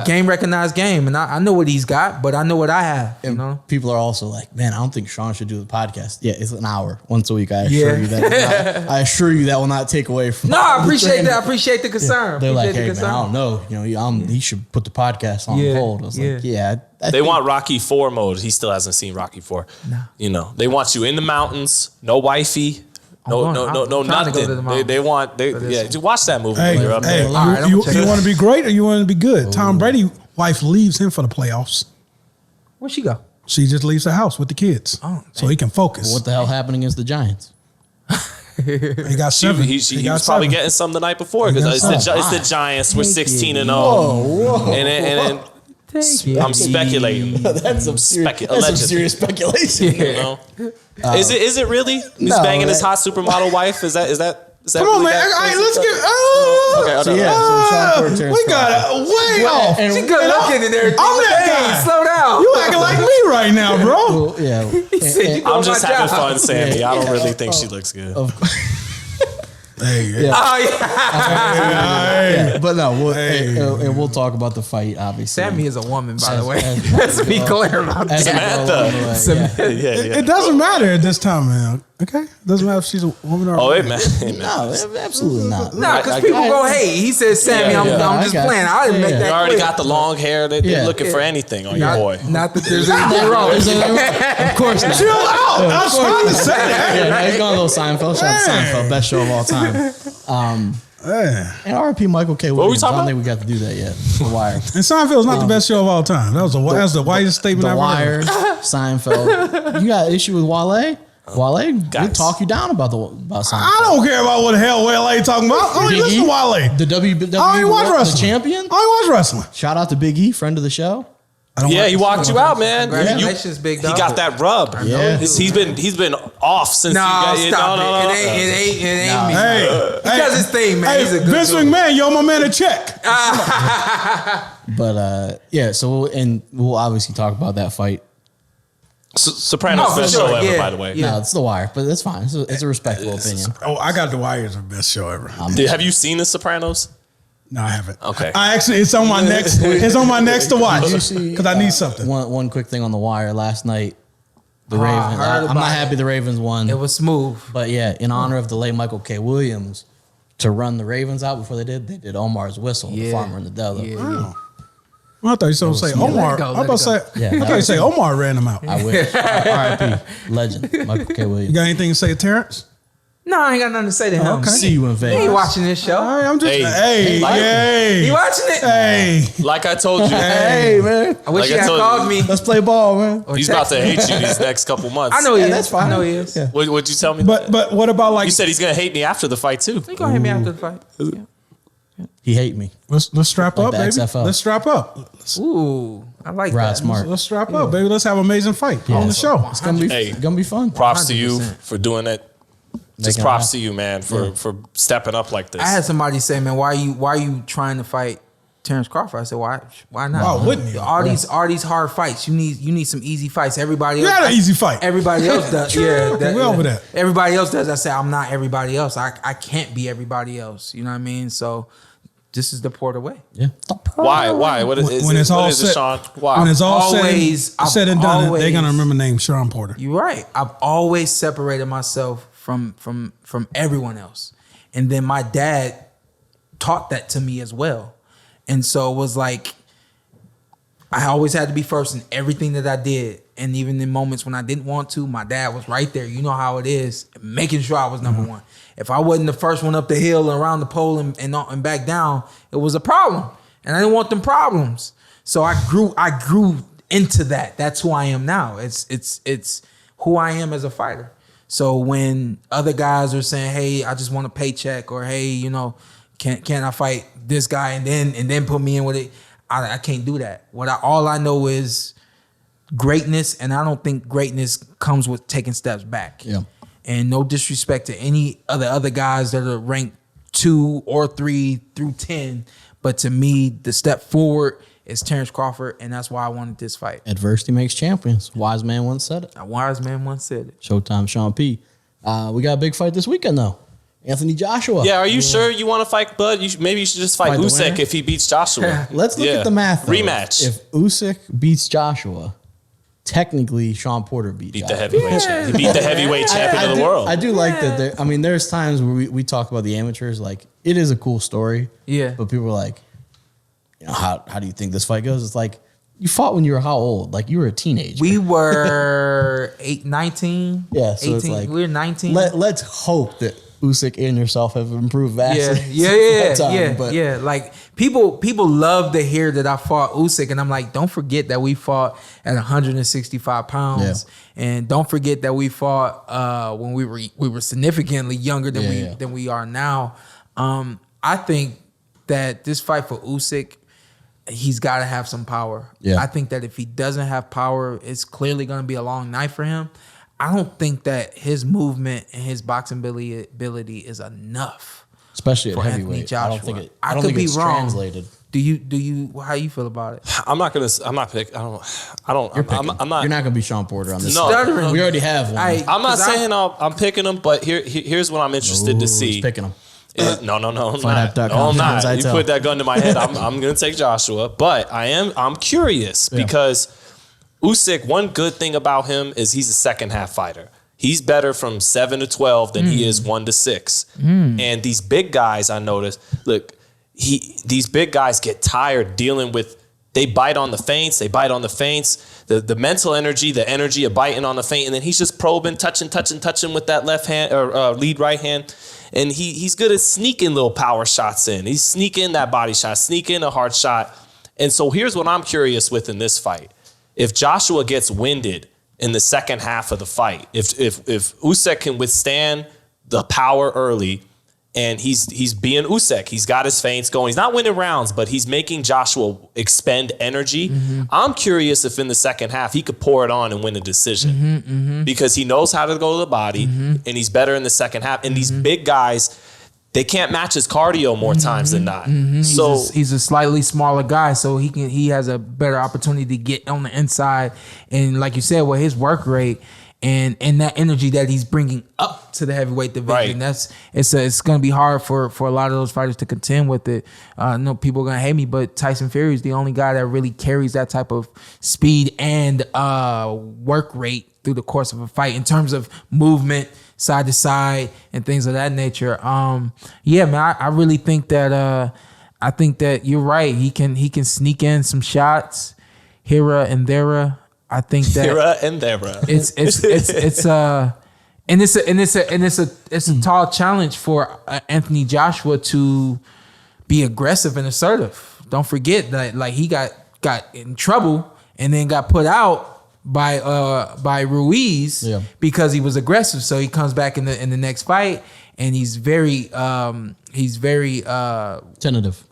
game recognized game, and I know what he's got, but I know what I have. And you know, people are also like, man, I don't think Shawn should do the podcast. Yeah, it's an hour once a week. I assure you that. I assure you that will not take away from. No, I appreciate that. I appreciate the concern. They're like, hey, man, I don't know. You know, he should put the podcast on hold. I was like, yeah. They want Rocky 4 mode. He still hasn't seen Rocky 4. No. You know, they want you in the mountains, no wifey, no nothing. They want watch that movie when you're up there. You want to be great or you want to be good? Tom Brady's wife leaves him for the playoffs. Where'd she go? She just leaves the house with the kids, so he can focus. What the hell happened against the Giants? He got 7. He was probably getting some the night before because it's the Giants. We're 16-0. Whoa. And I'm speculating. That's some serious speculation. You know, is it really? He's banging his hot supermodel wife. Is that? Come on, man! All right, let's get. Shawn Porter, we got it way off. She good looking and everything. I'm that guy. Slow down. You acting like me right now, bro. Yeah. I'm just having fun, Sammy. I don't really think she looks good. Hey, but no, we'll talk about the fight. Obviously, Sammy is a woman, by the way. Let's be clear about that. Samantha. It doesn't matter at this time, man. Okay, it doesn't matter if she's a woman or. Oh, it matters. No, absolutely not. No, because people go, "Hey, he said Sammy." I'm just playing. I didn't make that. You already got the long hair. They're looking for anything on your boy. Not that there's anything wrong. Of course not. Chill out. I was trying to say that. He's going a little Seinfeld. Shout out to Seinfeld, best show of all time. And RIP Michael K. Williams. I don't think we got to do that yet. The Wire. And Seinfeld's not the best show of all time. That's the whitest statement I've ever heard. The Wire, Seinfeld. You got an issue with Wale? Wale, we talk you down about Seinfeld. I don't care about what the hell Wale talking about. I don't listen to Wale. The WWE I don't watch wrestling. The champion? I don't watch wrestling. Shout out to Big E, friend of the show. He walked you out, man. Congratulations, big dog. He got that rub. Yeah. He's been off since. No, it ain't me. Hey, he does his thing, man. He's a good Vince McMahon, yo, my man, a check. But so we'll obviously talk about that fight. Sopranos best show ever, by the way. No, it's The Wire, but that's fine. It's a respectable opinion. Oh, I got The Wire as the best show ever. Have you seen The Sopranos? No, I haven't. Okay. It's on my next. It's on my next to watch because I need something. One quick thing on The Wire last night. The Ravens. I'm not happy the Ravens won. It was smooth, but yeah, in honor of the late Michael K. Williams, to run the Ravens out before they did Omar's whistle, the farmer in the desert. Wow. Well, I thought you were going to say Omar. I thought you say Omar ran him out. I wish. R.I.P. Legend, Michael K. Williams. You got anything to say to Terrence? No, I ain't got nothing to say to him. Okay. See you in Vegas. He ain't watching this show. All right, I'm just He watching it. Hey, like I told you. Hey, man. I wish he had called me. Let's play ball, man. He's about to hate you these next couple months. I know he is. That's fine. I know he is. Yeah. What'd you tell me? But what about like you said he's gonna hate me after the fight too? He gonna hate me after the fight. Yeah. He hate me. Let's strap up, baby. XFL. Let's strap up. Ooh, I like Rod that. Smart. Let's strap up, baby. Let's have an amazing fight on the show. It's gonna be fun. Props to you 100%. for doing it. Just props to you, man, for stepping up like this. I had somebody say, man, why are you trying to fight Terence Crawford? I said, why not? Why wouldn't you? All these hard fights. You need some easy fights. Everybody else had an easy fight. Everybody else does. We over that. Everybody else does. I say I'm not everybody else. I can't be everybody else. You know what I mean? So this is the Porter way. Yeah. Why? What is when it? it's all What is it, set, Shawn? Why? When it's all said and done, always- they're gonna remember the name Shawn Porter. You're right. I've always separated myself from everyone else. And then my dad taught that to me as well. And so it was like, I always had to be first in everything that I did. And even in moments when I didn't want to, my dad was right there. You know how it is, making sure I was number one. If I wasn't the first one up the hill and around the pole and back down, it was a problem. And I didn't want them problems. So I grew into that. That's who I am now. It's who I am as a fighter. So when other guys are saying, "Hey, I just want a paycheck," or "Hey, you know, can I fight this guy and then put me in with it?" I can't do that. All I know is greatness, and I don't think greatness comes with taking steps back. Yeah. And no disrespect to any of the other guys that are ranked 2 or 3 through 10. But to me, the step forward is Terence Crawford, and that's why I wanted this fight. Adversity makes champions. Wise man once said it. A wise man once said it. Showtime, Sean P. We got a big fight this weekend, though. Anthony Joshua. Yeah, are you sure you want to fight Bud? Maybe you should just fight the Usyk winner? if he beats Joshua. Let's look at the math, though. Rematch. If Usyk beats Joshua, technically Shawn Porter beat Beat Joshua. the heavyweight champion. He beat the heavyweight champion of the world. I do like that. There's times where we talk about the amateurs. Like, it is a cool story. Yeah. But people are like, how do you think this fight goes? It's like, you fought when you were how old? Like, you were a teenager. We were 19. Yeah, so 18. it's like, We were 19. Let's hope that Usyk and yourself have improved vastly. Yeah. Like people love to hear that I fought Usyk, and I'm like, don't forget that we fought at 165 pounds, and don't forget that we fought when we were significantly younger than we are now. I think that this fight for Usyk, he's got to have some power. Yeah. I think that if he doesn't have power, it's clearly going to be a long night for him. I don't think that his movement and his boxing ability is enough, especially at for Anthony heavyweight. Joshua. I don't think it's translated. Do you? How you feel about it? I'm not picking. I'm not. You're not gonna be Shawn Porter on this. No, Stuttering. We already have one. I'm not saying I'm picking him, but here's what I'm interested to see. He's picking him. No, I'm not. Fightapp.com. No, I'm not. You tell. put that gun to my head. I'm gonna take Joshua, but I'm curious because Usyk. One good thing about him is he's a second half fighter. He's better from 7 to 12 than he is 1 to 6. And these big guys, I noticed. Look, these big guys get tired dealing with. They bite on the feints. The mental energy, the energy of biting on the feint, and then he's just probing, touching with that left hand or lead right hand. And he's good at sneaking little power shots in. He's sneaking that body shot, sneaking a hard shot. And so here's what I'm curious with in this fight. If Joshua gets winded in the second half of the fight, if Usyk can withstand the power early, and he's being Usyk, he's got his feints going. He's not winning rounds, but he's making Joshua expend energy. I'm curious if in the second half he could pour it on and win a decision because he knows how to go to the body, and he's better in the second half. And these big guys, they can't match his cardio more times than not. So he's a slightly smaller guy, so he has a better opportunity to get on the inside. And like you said, with his work rate and that energy that he's bringing up to the heavyweight division, it's going to be hard for a lot of those fighters to contend with it. I know people are going to hate me, but Tyson Fury is the only guy that really carries that type of speed and work rate through the course of a fight in terms of movement, side to side, and things of that nature. Man, I really think that I think that you're right. He can sneak in some shots here and there. I think that Hira and Debra. It's a tall challenge for Anthony Joshua to be aggressive and assertive. Don't forget that like he got in trouble and then got put out by Ruiz because he was aggressive. So he comes back in the next fight and he's very tentative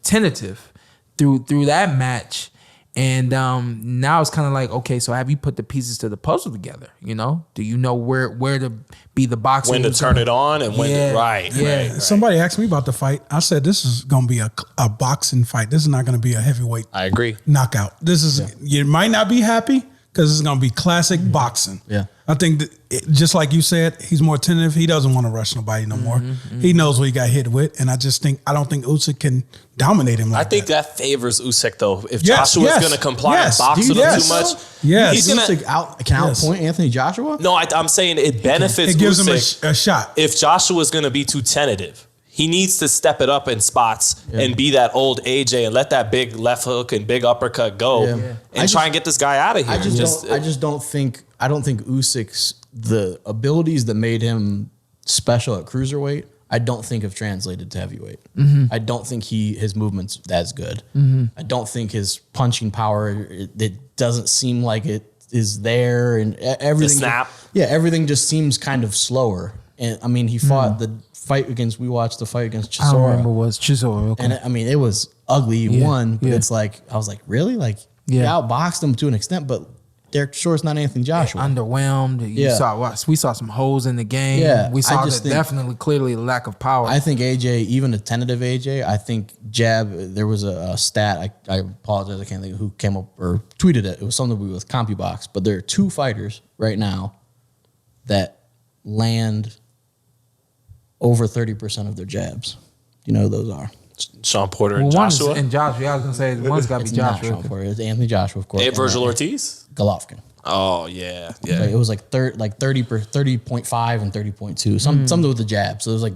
through that match. And now it's kind of like, okay, so have you put the pieces to the puzzle together? You know, do you know where to be the boxer? When to turn it on and when to right. Somebody asked me about the fight. I said this is going to be a boxing fight. This is not going to be a heavyweight. I agree. Knockout. This is you might not be happy because it's going to be classic boxing. Yeah. I think that just like you said, he's more tentative. He doesn't want to rush nobody no more. He knows what he got hit with, and I don't think Usyk can dominate him like that. I think that favors Usyk though. If Joshua's going to comply and box with him too much, he's going to outpoint Anthony Joshua. No, I'm saying it benefits. It gives Usyk him a shot. If Joshua's going to be too tentative, he needs to step it up in spots and be that old AJ and let that big left hook and big uppercut go and try and get this guy out of here. I don't think Usyk's the abilities that made him special at cruiserweight, I don't think have translated to heavyweight. I don't think his movement's as good. I don't think his punching power, it doesn't seem like it is there, and everything. The snap. Everything just seems kind of slower. And I mean, he fought we watched the fight against Chisora. I don't remember was Chisora. Okay. And I mean, it was ugly. He won, but it's like, I was like, really? Like, he outboxed him to an extent, but Derek Shore's not Anthony Joshua. Underwhelmed. We saw some holes in the game. Yeah, we saw definitely clearly lack of power. I think AJ, even a tentative AJ, I think jab. There was a stat. I apologize. I can't think of who came up or tweeted it. It was something with CompuBox. But there are 2 fighters right now that land over 30% of their jabs. You know who those are? Shawn Porter and Joshua. And Joshua. I was gonna say one's got to be It's Joshua. not Shawn Porter. It's Anthony Joshua, of course. Virgil Ortiz. Golovkin. Oh yeah. So it was like 30.5 and 30.2. Something with the jab. So it was like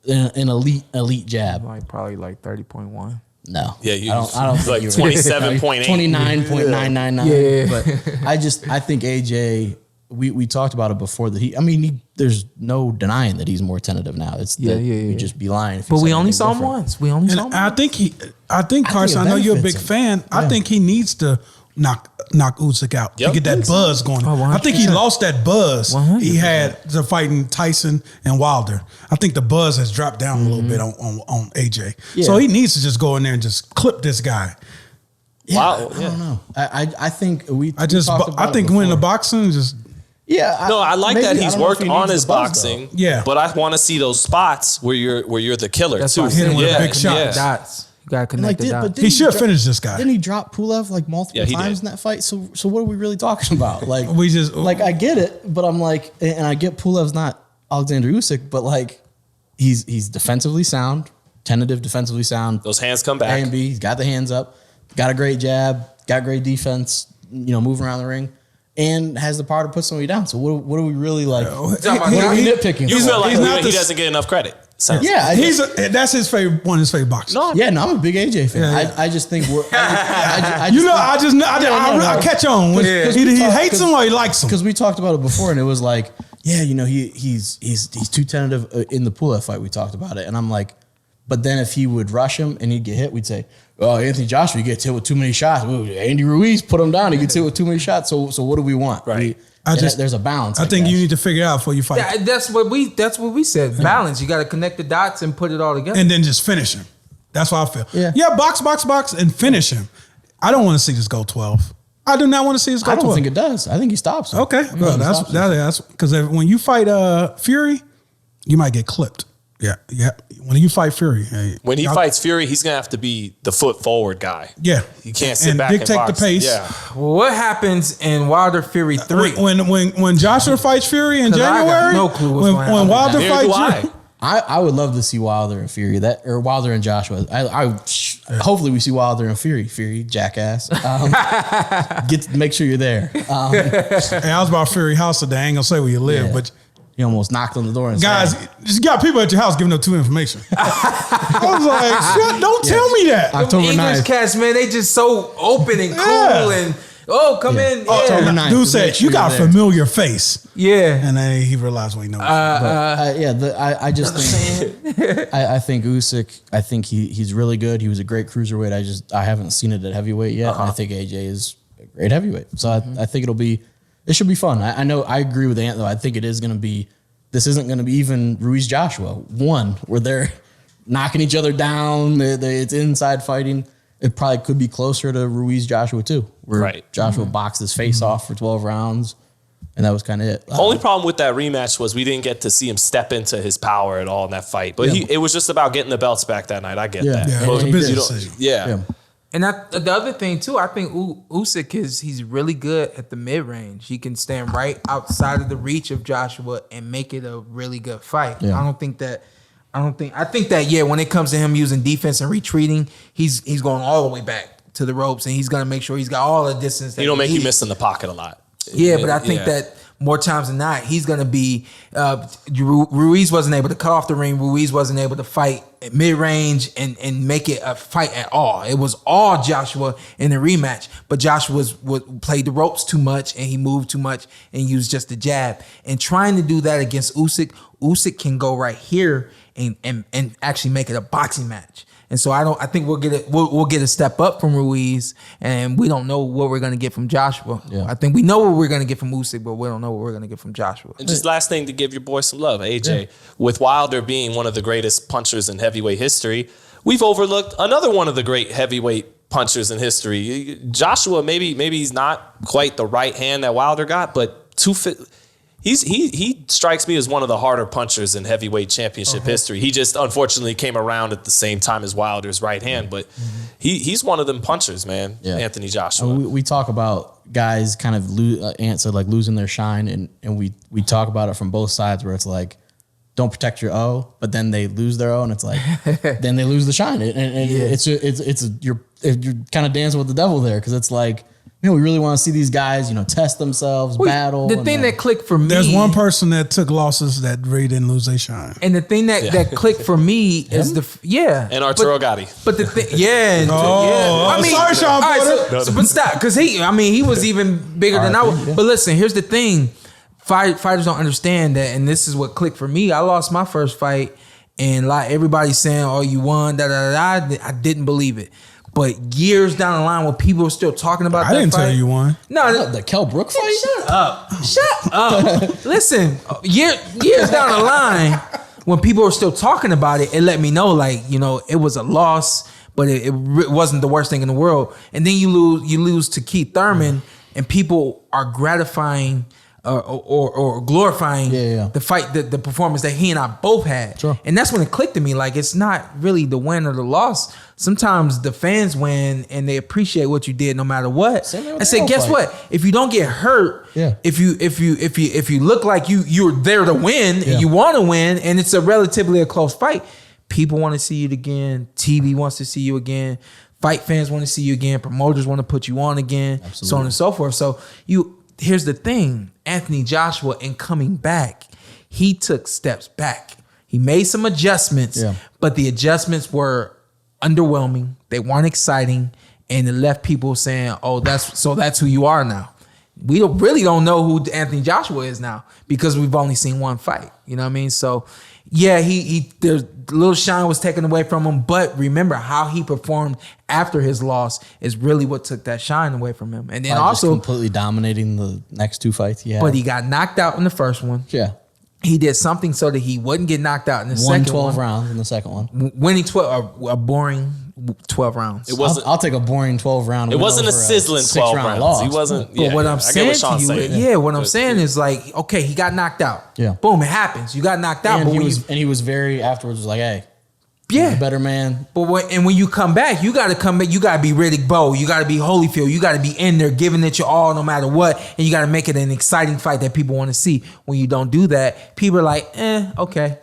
an elite jab. Probably like 30.1. No. Yeah, I don't like think 27.8. 29.999. Yeah. But I think AJ, we talked about it before that there's no denying that he's more tentative now. It's we'd just be lying. But we only saw him once. We only saw him. I think Carson, I know you're a big fan. I think he needs to knock Usyk out to get that buzz going. I think he lost that buzz 100%. he had to fighting Tyson and Wilder. I think the buzz has dropped down a little bit on AJ. Yeah. So he needs to just go in there and just clip this guy. Yeah, Wow. I don't know. I think I think winning the boxing just. Yeah. No, I like that he's worked on his boxing. though. Yeah. But I want to see those spots where you're the killer That's too. why I Hit him with a big shot. Yeah. Dots. You gotta connect the dots. He should finish this guy. Didn't he drop Pulev like multiple he times did. in that fight? So what are we really talking about? Like I get it, but I'm like, and I get Pulev's not Oleksandr Usyk, but like he's defensively sound, tentative defensively sound. Those hands come back. A and B. He's got the hands up, got a great jab, got great defense. Moving around the ring. And has the power to put somebody down. So what are we really like? What are we nitpicking? You feel like he doesn't get enough credit. Sounds Yeah, that's his favorite, one of his favorite boxers. No, yeah. No, I'm a big AJ fan. Yeah. I just think we're. I catch on when he hates him or he likes him. Because we talked about it before, and it was like, yeah, he's too tentative in the Pulev fight. We talked about it, and I'm like, but then if he would rush him and he'd get hit, we'd say, oh, Anthony Joshua, he gets hit with too many shots. Ooh, Andy Ruiz put him down. He gets hit with too many shots. So what do we want? Right. There's a balance. I think you need to figure out before you fight. Yeah, that's what we said. Balance. You got to connect the dots and put it all together. And then just finish him. That's what I feel. Yeah. Box, and finish him. I don't want to see this go 12. I do not want to see this go 12. I don't think it does. I think he stops him. Okay, well, that's because when you fight Fury, you might get clipped. Yeah. When you fight Fury, when he fights Fury, he's gonna have to be the foot forward guy. Yeah, he can't sit and back dictate and box. the pace. Yeah. Well, what happens in Wilder Fury 3? When Joshua fights Fury in January, I got no clue what's going when on. Wilder Neither do fights I. I would love to see Wilder and Fury or Wilder and Joshua. Hopefully we see Wilder and Fury jackass. Make sure you're there. Hey, I was about Fury house today. I ain't gonna say where you live, but he almost knocked on the door and guys, said, just got people at your house giving up too information. I was like, don't tell me that. October English 9th. cats, man, they just so open and cool and come in. Yeah. October 9th. Dude said you got a familiar face. Yeah. And then he realized what he knows. I just think I think Usyk. I think he's really good. He was a great cruiserweight. I haven't seen it at heavyweight yet. I think AJ is a great heavyweight. So I think it should be fun. I know I agree with Ant though. I think it is going to be. This isn't going to be even Ruiz Joshua 1 where they're knocking each other down. It's inside fighting. It probably could be closer to Ruiz Joshua 2, where Joshua boxed his face off for 12 rounds. And that was kind of it. Only problem with that rematch was we didn't get to see him step into his power at all in that fight. But it was just about getting the belts back that night. I get that. Yeah, But it was a busy you don't- decision. yeah. And the other thing too, I think Usyk he's really good at the mid range. He can stand right outside of the reach of Joshua and make it a really good fight. Yeah. I think that when it comes to him using defense and retreating, he's going all the way back to the ropes and he's gonna make sure he's got all the distance. He don't make you miss in the pocket a lot. Yeah, but I think that more times than not, he's going to be. Ruiz wasn't able to cut off the ring. Ruiz wasn't able to fight at mid-range and make it a fight at all. It was all Joshua in the rematch. But Joshua played the ropes too much and he moved too much and used just the jab. And trying to do that against Usyk can go right here and actually make it a boxing match. And so I think we'll get a step up from Ruiz, and we don't know what we're gonna get from Joshua. Yeah. I think we know what we're gonna get from Usyk, but we don't know what we're gonna get from Joshua. And just last thing to give your boy some love, AJ. Yeah. With Wilder being one of the greatest punchers in heavyweight history, we've overlooked another one of the great heavyweight punchers in history. Joshua, maybe he's not quite the right hand that Wilder got, but he strikes me as one of the harder punchers in heavyweight championship history. He just unfortunately came around at the same time as Wilder's right hand, but he's one of them punchers, man. Yeah. Anthony Joshua. We talk about guys kind of losing their shine, and we talk about it from both sides, where it's like, don't protect your O, but then they lose their O, and it's like then they lose the shine, you're kind of dancing with the devil there, because it's like, we really want to see these guys, test themselves, battle. The thing that clicked for me, there's one person that took losses that really didn't lose their shine, and the thing that clicked for me is and Arturo Gatti. But the thing, I mean, sorry, Shawn Porter. But stop, because he was even bigger than I was. But listen, here's the thing. Fighters don't understand that, and this is what clicked for me. I lost my first fight, and like everybody's saying, "Oh, you won." I didn't believe it. But years down the line, when people are still talking about that fight, I didn't tell you won. No, the Kell Brook fight. Shut up. Listen, years down the line, when people are still talking about it, it let me know, like, it was a loss, but it wasn't the worst thing in the world. And then you lose to Keith Thurman, and people are gratifying or glorifying the fight, the performance that he and I both had. Sure. And that's when it clicked to me. Like, it's not really the win or the loss. Sometimes the fans win and they appreciate what you did no matter what. I say, guess what? If you don't get hurt, if you look like you're there to win and you want to win, and it's a close fight, people want to see you again. TV wants to see you again. Fight fans want to see you again. Promoters want to put you on again. Absolutely. So on and so forth. So here's the thing. Anthony Joshua, in coming back, he took steps back. He made some adjustments, but the adjustments were underwhelming. They weren't exciting, and it left people saying, "Oh, that's who you are now." We really don't know who Anthony Joshua is now, because we've only seen one fight. You know what I mean? So, yeah, there's a little shine was taken away from him, but remember how he performed after his loss is really what took that shine away from him. And then also completely dominating the next two fights he had. But he got knocked out in the first one. Yeah. He did something so that he wouldn't get knocked out in the second one. 12 rounds in the second one. Winning a boring 12 rounds. It wasn't. I'll take a boring 12 round. It wasn't a sizzling 12 rounds. Loss. He wasn't. But what I'm saying to you, what I'm saying is, like, okay, he got knocked out. Yeah. Boom, it happens. You got knocked out. And he was very afterwards was like, hey. Yeah, better man. But when you come back, you got to come back. You got to be Riddick Bowe. You got to be Holyfield. You got to be in there, giving it your all, no matter what. And you got to make it an exciting fight that people want to see. When you don't do that, people are like, okay.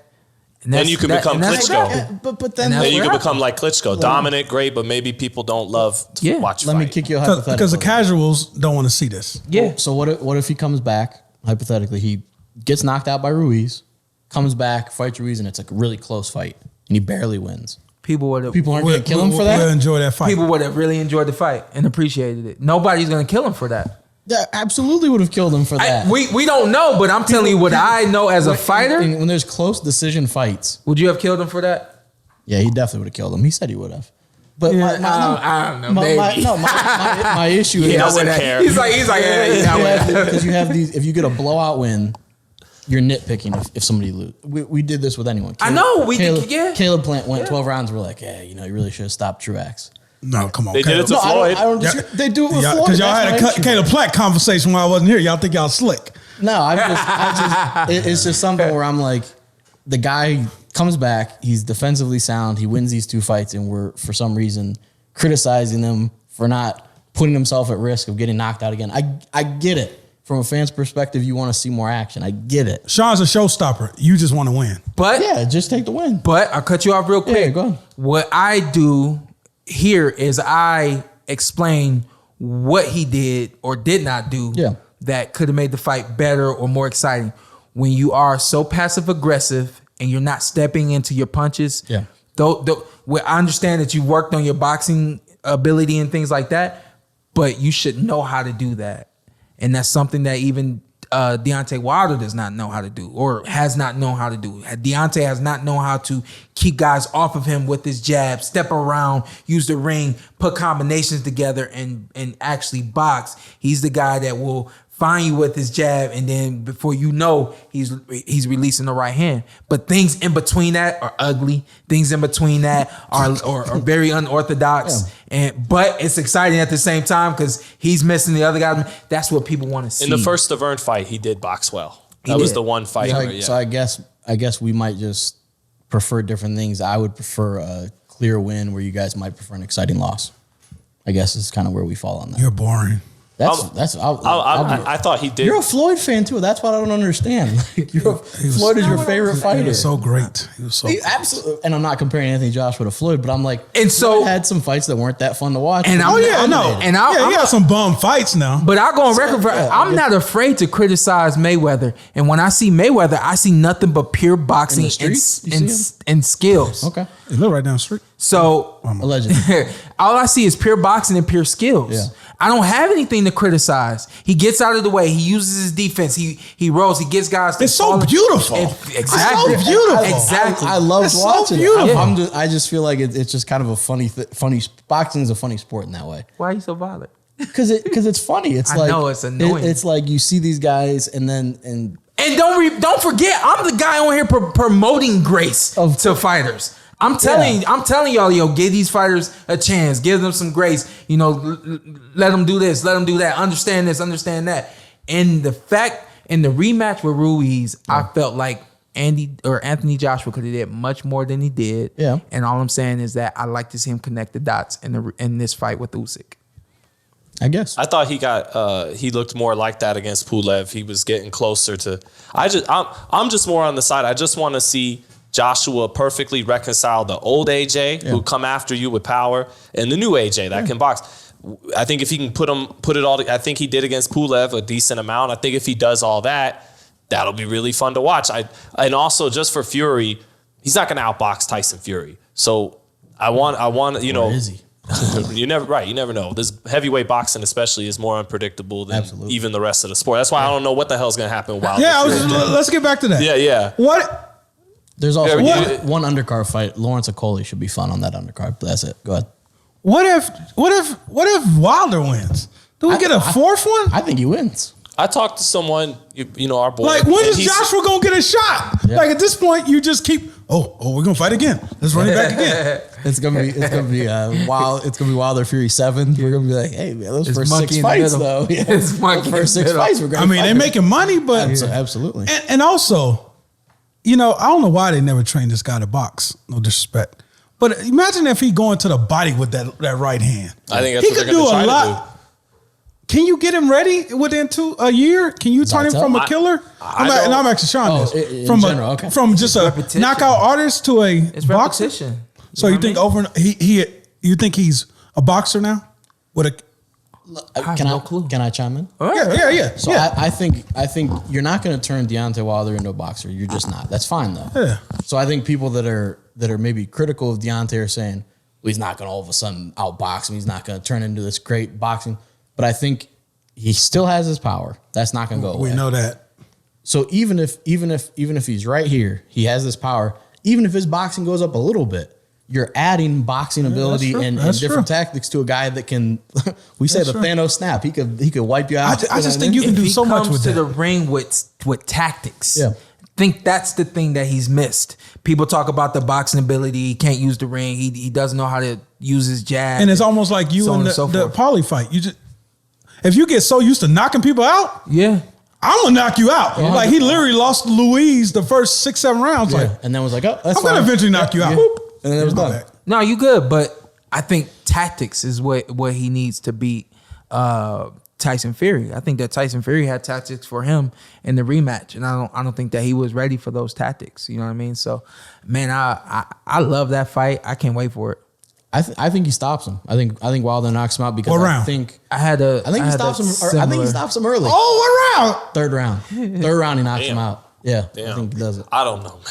And then you can become Klitschko. But then you can become like Klitschko, dominant, great, but maybe people don't love to watch. Let me kick you a hypothetical. Because the casuals don't want to see this. Yeah. So what if he comes back, hypothetically, he gets knocked out by Ruiz, comes back, fights Ruiz, and it's a really close fight, and he barely wins. People aren't going to kill him for that? We'll enjoy that fight. People would have really enjoyed the fight and appreciated it. Nobody's going to kill him for that. Yeah, absolutely would have killed him for that. We don't know, but I'm telling you what I know as a fighter. When there's close decision fights. Would you have killed him for that? Yeah, he definitely would have killed him. He said he would have. But I don't know, my issue is he doesn't care. He's like, because you have these. If you get a blowout win, you're nitpicking if somebody loses. We did this with anyone. Caleb Plant went 12 rounds. We're like, you really should have stopped Truax. No, come on. They did it to Floyd. I don't they do it with Floyd. Because y'all had a Caleb Plant conversation while I wasn't here. Y'all think y'all slick. No, it's just something where I'm like, the guy comes back, he's defensively sound, he wins these two fights, and we're, for some reason, criticizing him for not putting himself at risk of getting knocked out again. I get it. From a fan's perspective, you want to see more action. I get it. Sean's a showstopper. You just want to win. But just take the win. But I'll cut you off real quick. Yeah, go ahead. What I do here is I explain what he did or did not do that could have made the fight better or more exciting. When you are so passive aggressive and you're not stepping into your punches, I understand that you worked on your boxing ability and things like that, but you should know how to do that. And that's something that even Deontay Wilder does not know how to do, or has not known how to do. Deontay has not known how to keep guys off of him with his jab, step around, use the ring, put combinations together, and actually box. He's the guy that will find you with his jab, and then before you know, he's releasing the right hand. But things in between that are ugly. Things in between that are very unorthodox. But it's exciting at the same time because he's missing the other guy. That's what people want to see. In the first Laverne fight, he did box well. That was the one fight. So I guess we might just prefer different things. I would prefer a clear win, where you guys might prefer an exciting loss. I guess is kind of where we fall on that. You're boring. I thought he did. You're a Floyd fan too. That's what I don't understand. Like, Floyd is your favorite fighter. He was so great. He was so absolutely. And I'm not comparing Anthony Joshua to Floyd, but I'm like, and so Floyd had some fights that weren't that fun to watch. And he got some bum fights now. But I'll go on record for I'm not afraid to criticize Mayweather. And when I see Mayweather, I see nothing but pure boxing and skills. Okay, he live right down the street. So allegedly, all I see is pure boxing and pure skills. Yeah. I don't have anything to criticize. He gets out of the way. He uses his defense. He rolls. He gets guys. It's so beautiful. Exactly. It's so beautiful. Exactly. I love watching it. Yeah. I just feel like it's just kind of a funny boxing is a funny sport in that way. Why are you so violent? Because it's funny. It's I like know it's annoying. It's like you see these guys and don't forget, I'm the guy on here promoting grace to fighters. I'm telling y'all, give these fighters a chance. Give them some grace. Let them do this. Let them do that. Understand this. Understand that. And the fact in the rematch with Ruiz, I felt like Anthony Joshua could have did much more than he did. Yeah. And all I'm saying is that I like to see him connect the dots in this fight with Usyk. I guess. I thought he looked more like that against Pulev. He was getting closer to. I'm just more on the side. I just want to see Joshua perfectly reconcile the old AJ who come after you with power and the new AJ that can box. I think if he can put it all. I think he did against Pulev a decent amount. I think if he does all that, that'll be really fun to watch. And also just for Fury, he's not going to outbox Tyson Fury. So I want Where is he? You never know. This heavyweight boxing especially is more unpredictable than even the rest of the sport. That's why I don't know what the hell's going to happen. Let's get back to that. Yeah. What? There's also one undercard fight. Lawrence Okoli should be fun on that undercard. But that's it. Go ahead. What if Wilder wins? Do we get a fourth one? I think he wins. I talked to someone, our boy. Like, when is Joshua gonna get a shot? Yeah. Like, at this point, you just keep. We're gonna fight again. Let's run it back again. It's gonna be wild. It's gonna be Wilder Fury 7. We're gonna be like, hey man, those first 6 fights though. Yeah, those first 6 fights. We're gonna. they're making money, but absolutely. And also, I don't know why they never trained this guy to box. No disrespect, but imagine if he going to the body with that right hand. I think that's what they're gonna try to do. Can you get him ready within a year? Can you turn him from a killer? I'm actually Sean this. From just a knockout artist to a boxer. Repetition. So you think you think he's a boxer now? Can I chime in? Yeah. So I think you're not going to turn Deontay Wilder into a boxer. You're just not. That's fine though. Yeah. So I think people that are maybe critical of Deontay are saying, well, he's not going to all of a sudden outbox him. He's not going to turn into this great boxing. But I think he still has his power. That's not going to go away. We know that. So even if he's right here, he has this power. Even if his boxing goes up a little bit, you're adding boxing ability and different tactics to a guy that can. We say the Thanos snap. He could wipe you out. I just think you can do so much with that. He comes to the ring with tactics. Yeah. I think that's the thing that he's missed. People talk about the boxing ability. He can't use the ring. He doesn't know how to use his jab. And it's almost like you in the poly fight. If you get so used to knocking people out, I'm gonna knock you out. Yeah. Like he literally lost Ruiz the first 6-7 rounds. Yeah. Like, and then was like, I'm gonna eventually knock you out. And then it was done. No, you good, but I think tactics is what he needs to beat Tyson Fury. I think that Tyson Fury had tactics for him in the rematch, and I don't think that he was ready for those tactics. You know what I mean? So, man, I love that fight. I can't wait for it. I think he stops him. I think Wilder knocks him out because I think he stops him. I think he stops him early. Oh, what round? Third round. Third round he knocks him out. Yeah, I think he does it. I don't know, man.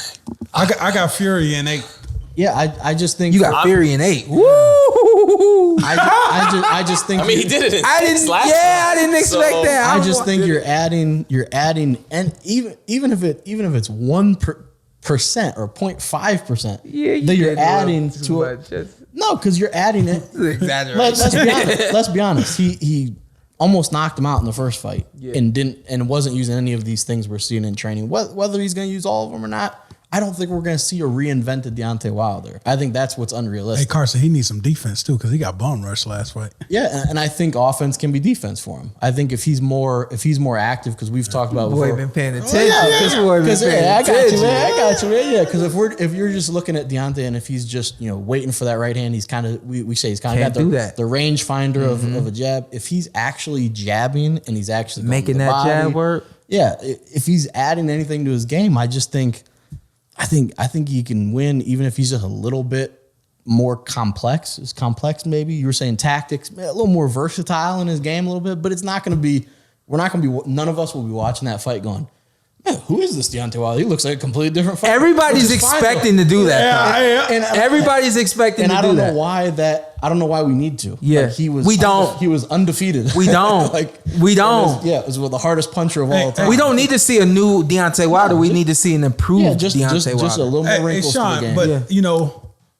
I got Fury in 8. Yeah, I just think you got Fury in 8. Woo! I just think. I mean, he did it in 6 last time. I didn't expect that. I just think you're adding, and even if it's 1% or 0.5%, that you're adding to it. No, because you're adding it. Let's be honest. He almost knocked him out in the first fight and wasn't using any of these things we're seeing in training. Whether he's going to use all of them or not, I don't think we're going to see a reinvented Deontay Wilder. I think that's what's unrealistic. Hey, Carson, he needs some defense too because he got bum rushed last fight. Yeah, and I think offense can be defense for him. I think if he's more active, because we've talked about boy before. been paying attention. I got you, man. Yeah, because if you're just looking at Deontay and if he's just waiting for that right hand, he's kind of we say he's kind of got the range finder of a jab. If he's actually jabbing and he's actually making that jab work, yeah. If he's adding anything to his game, I just think. I think he can win even if he's just a little bit more complex. It's complex, maybe. You were saying tactics, a little more versatile in his game a little bit, but it's not going to be, none of us will be watching that fight going, man, who is this Deontay Wilder? He looks like a completely different fighter. Everybody's expecting to do that. And everybody's expecting to do that. And I don't know why we need to. Yeah. Like he was undefeated. We don't. We don't. It was the hardest puncher of all time. We don't need to see a new Deontay Wilder. We need to see an improved Deontay Wilder. Just a little more wrinkles to the game. But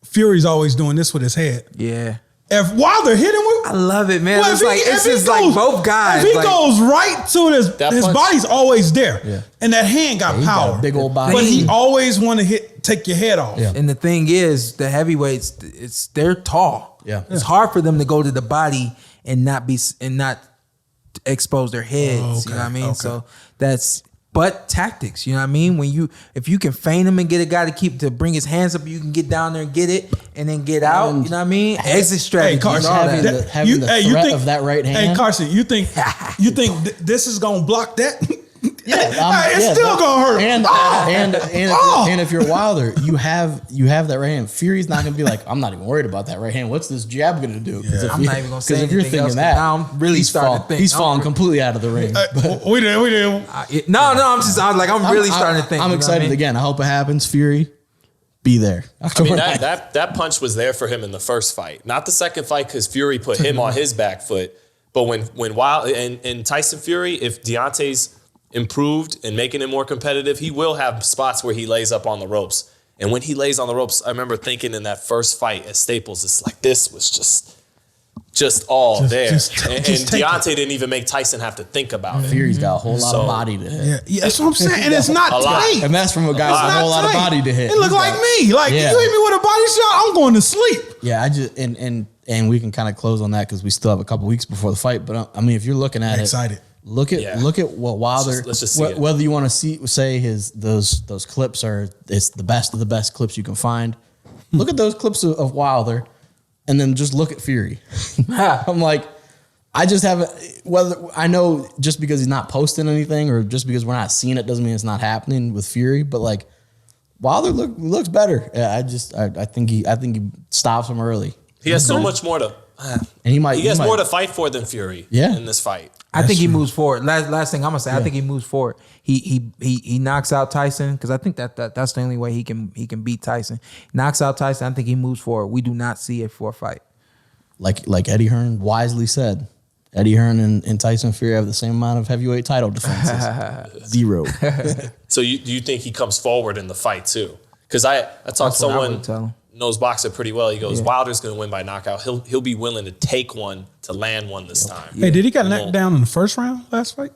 Fury's always doing this with his head. Yeah. If Wilder hit him with, I love it, man. Well, it's just like both guys. If he goes right to his body's always there, and that hand got power, got a big old body. But he always want to take your head off. Yeah. And the thing is, the heavyweights, they're tall. Yeah, it's hard for them to go to the body and not expose their heads. You know what I mean? So but tactics, you know what I mean? If you can feign him and get a guy to bring his hands up, you can get down there and get it and then get out. You know what I mean? Exit strategy. Hey, Carson, having the threat of that right hand. Hey, Carson, you think this is gonna block that? Yeah, it's still gonna hurt. And if you're Wilder, you have that right hand. Fury's not gonna be like, I'm not even worried about that right hand. What's this jab gonna do? I'm not even gonna say anything if you're thinking else, that, now I'm really starting to think he's falling completely out of the ring. We did. I'm really starting to think. I'm excited again. I hope it happens. Fury, be there. I mean, that punch was there for him in the first fight, not the second fight, because Fury put him on his back foot. But when Wilder and Tyson Fury, if Deontay's improved and making it more competitive, he will have spots where he lays up on the ropes. And when he lays on the ropes, I remember thinking in that first fight at Staples, it's like this was just all there. And Deontay didn't even make Tyson have to think about it. Fury's got a whole lot of body to hit. Yeah, that's what I'm saying. And it's not tight. And that's from a guy with a whole lot of body to hit. It look like me. Like, you hit me with a body shot, I'm going to sleep. Yeah, I just and we can kind of close on that because we still have a couple weeks before the fight. But I mean, if you're looking at excited. Look at what Wilder. Let's just see whether you want to say those clips it's the best of the best clips you can find. Look at those clips of Wilder, and then just look at Fury. I'm like, I just haven't. Whether I know just because he's not posting anything or just because we're not seeing it doesn't mean it's not happening with Fury. But like Wilder looks better. Yeah, I think he stops him early. He has so much more to. And he has more to fight for than Fury. In this fight. I think he moves forward. Last thing I'm gonna say, I think he moves forward. He knocks out Tyson because I think that's the only way he can beat Tyson. Knocks out Tyson. I think he moves forward. We do not see a 4 fight. Like Eddie Hearn wisely said, Eddie Hearn and Tyson Fury have the same amount of heavyweight title defenses. 0. So do you think he comes forward in the fight too? Because I talked to someone knows boxing pretty well. He goes, Wilder's going to win by knockout. He'll be willing to take one to land one this time. Hey, did he get knocked down in the first round last fight?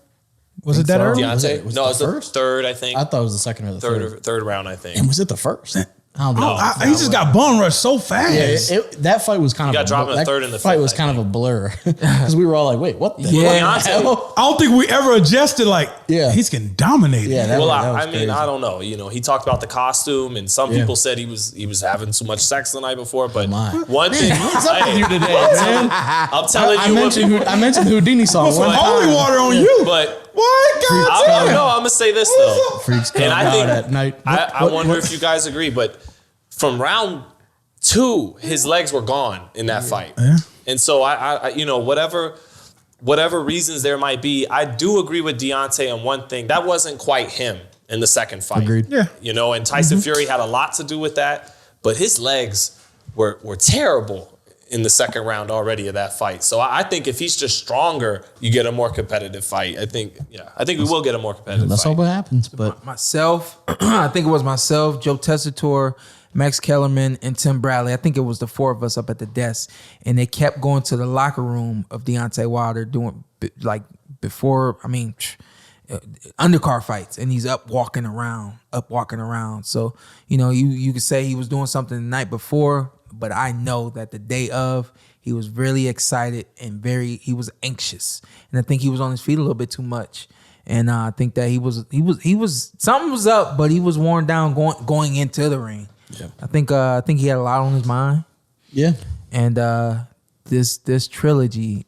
Was it that early? Deontay? Was no, it it was the third, I think. I thought it was the second or the third. Third round, I think. And was it the first? I don't know. He just got bum rushed so fast. Yeah, that fight was kind of. Got dropped in the third and the fifth. Fight was kind of a blur because we were all like, "Wait, what the hell?" I don't think we ever adjusted. He's getting dominated. Yeah, I mean, I don't know. He talked about the costume, and some people said he was having too much sex the night before. But one thing, what's up with you today, man? I'm telling you, I mentioned the Houdini song. Some holy water on you, but. What? I don't know. I'm gonna say this though. Freaks come out at night. I wonder if you guys agree, but from round 2, his legs were gone in that fight, and so I whatever reasons there might be, I do agree with Deontay on one thing. That wasn't quite him in the second fight. Agreed. Yeah. And Tyson Fury had a lot to do with that, but his legs were terrible in the second round already of that fight. So I think if he's just stronger, you get a more competitive fight. I think we will get a more competitive Let's fight. hope it happens. But myself, I think it was myself, Joe Tessitore, Max Kellerman, and Tim Bradley. I think it was the 4 of us up at the desk, and they kept going to the locker room of Deontay Wilder before. I mean, undercard fights, and he's up walking around. So, you know, you could say he was doing something the night before, but I know that the day of, he was really excited and he was anxious. And I think he was on his feet a little bit too much. And I think that he was something was up, but he was worn down going into the ring. Yeah. I think he had a lot on his mind. Yeah. And this trilogy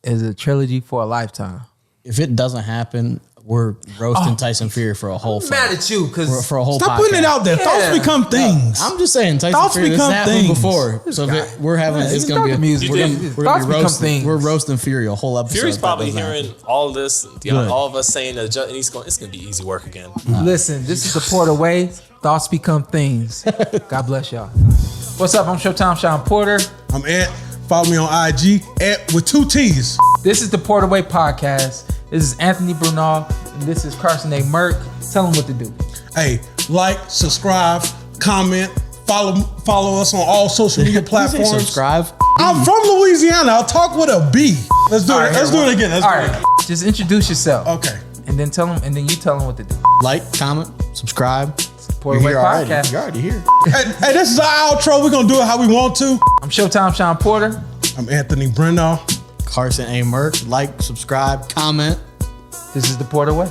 is a trilogy for a lifetime. If it doesn't happen, we're roasting Tyson Fury for a whole fight. I'm mad at you because for a whole stop podcast. putting it out there. Thoughts become things. I'm just saying, Tyson Thoughts Fury, become this happened things. before. So we're having it's gonna be we're roasting Fury a whole episode. Fury's probably hearing all of this, all of us saying that, and it's gonna be easy work again. Listen, this is the Porter way. Thoughts become things. God bless y'all. What's up? I'm Showtime Shawn Porter. I'm Ed. Follow me on IG with 2 T's. This is the Porter Way Podcast. This is Anthony Brenagh, and this is Carson Merk. Tell them what to do. Hey, like, subscribe, comment, follow us on all social media platforms. Subscribe. I'm from Louisiana. I'll talk with a B. Let's do it. Let's do it again. All right. Just introduce yourself. Okay. And then you tell them what to do. Like, comment, subscribe. Porter Way Podcast. You're already here. Hey, this is our outro. We're gonna do it how we want to. I'm Showtime Shawn Porter. I'm Anthony Brenagh. Carson A. Merk. Like, subscribe, comment. This is the Porter Way.